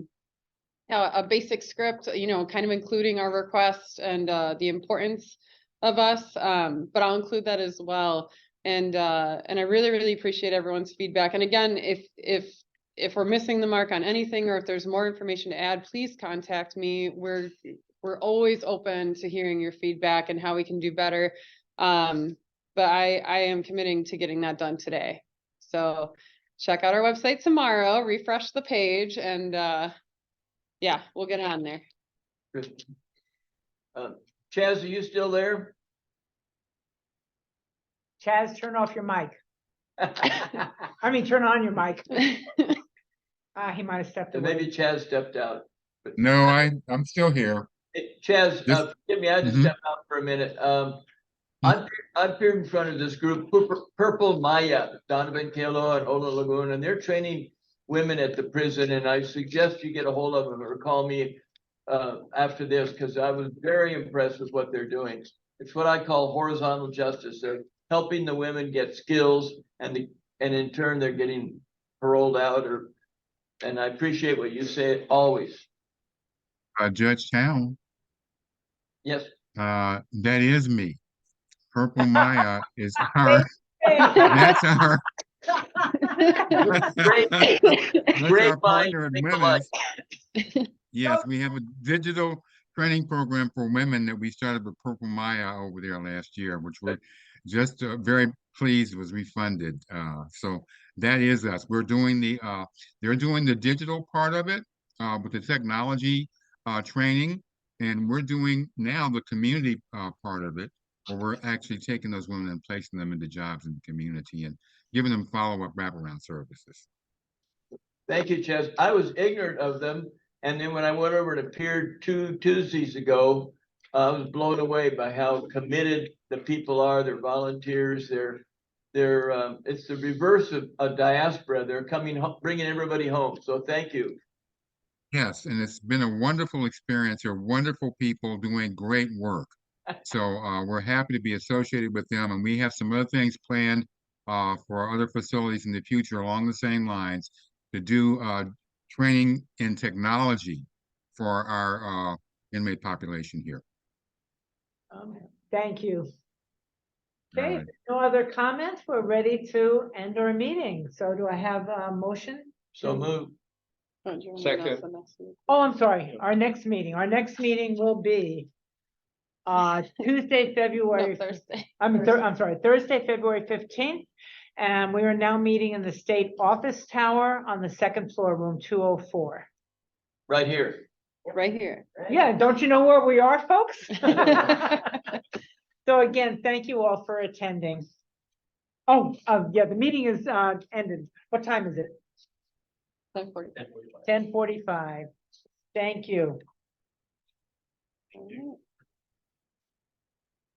a basic script, you know, kind of including our request and the importance of us. But I'll include that as well. And I really, really appreciate everyone's feedback. And again, if we're missing the mark on anything, or if there's more information to add, please contact me. We're always open to hearing your feedback and how we can do better. But I am committing to getting that done today. So check out our website tomorrow, refresh the page, and yeah, we'll get on there. Good. Chaz, are you still there? Chaz, turn off your mic. I mean, turn on your mic. He might have stepped away. Maybe Chaz stepped out. But No, I'm still here. Chaz, This- forgive me, I had to Mhm. step out for a minute. I'm here in front of this group, Purple Maya, Donovan Kalo and Ola Lagoon, and they're training women at the prison, and I suggest you get a hold of them or call me after this, because I was very impressed with what they're doing. It's what I call horizontal justice. They're helping the women get skills, and in turn they're getting paroled out, and I appreciate what you say always. Judge Town, Yes. that is me. Purple Maya is her. That's her. Great, That's great our mind, partner in think women's. alike. Yes, we have a digital training program for women that we started with Purple Maya over there last year, which we're just very pleased was refunded. So that is us. We're doing they're doing the digital part of it with the technology training, and we're doing now the community part of it, where we're actually taking those women and placing them into jobs in the community and giving them follow-up wraparound services. Thank you, Chaz. I was ignorant of them. And then when I went over and appeared 2 Tuesdays ago, I was blown away by how committed the people are. They're volunteers. It's the reverse of a diaspora. They're coming home, bringing everybody home. So thank you. Yes, and it's been a wonderful experience. They're wonderful people doing great work. So we're happy to be associated with them, and we have some other things planned for other facilities in the future along the same lines to do training in technology for our inmate population here. Thank you. All Okay, right. no other comments. We're ready to end our meeting. So do I have a motion? So move. Oh, do you wanna Second. announce the next one? Oh, I'm sorry. Our next meeting will be Tuesday, No, February. Thursday. I'm sorry, Thursday, February 15th. And we are now meeting in the state office tower on the second floor, room 204. Right here. Right here. Yeah, don't you know where we are, folks? So again, thank you all for attending. Oh, yeah, the meeting is ended. What time is it? 10:40. 10:45. Thank you. All right.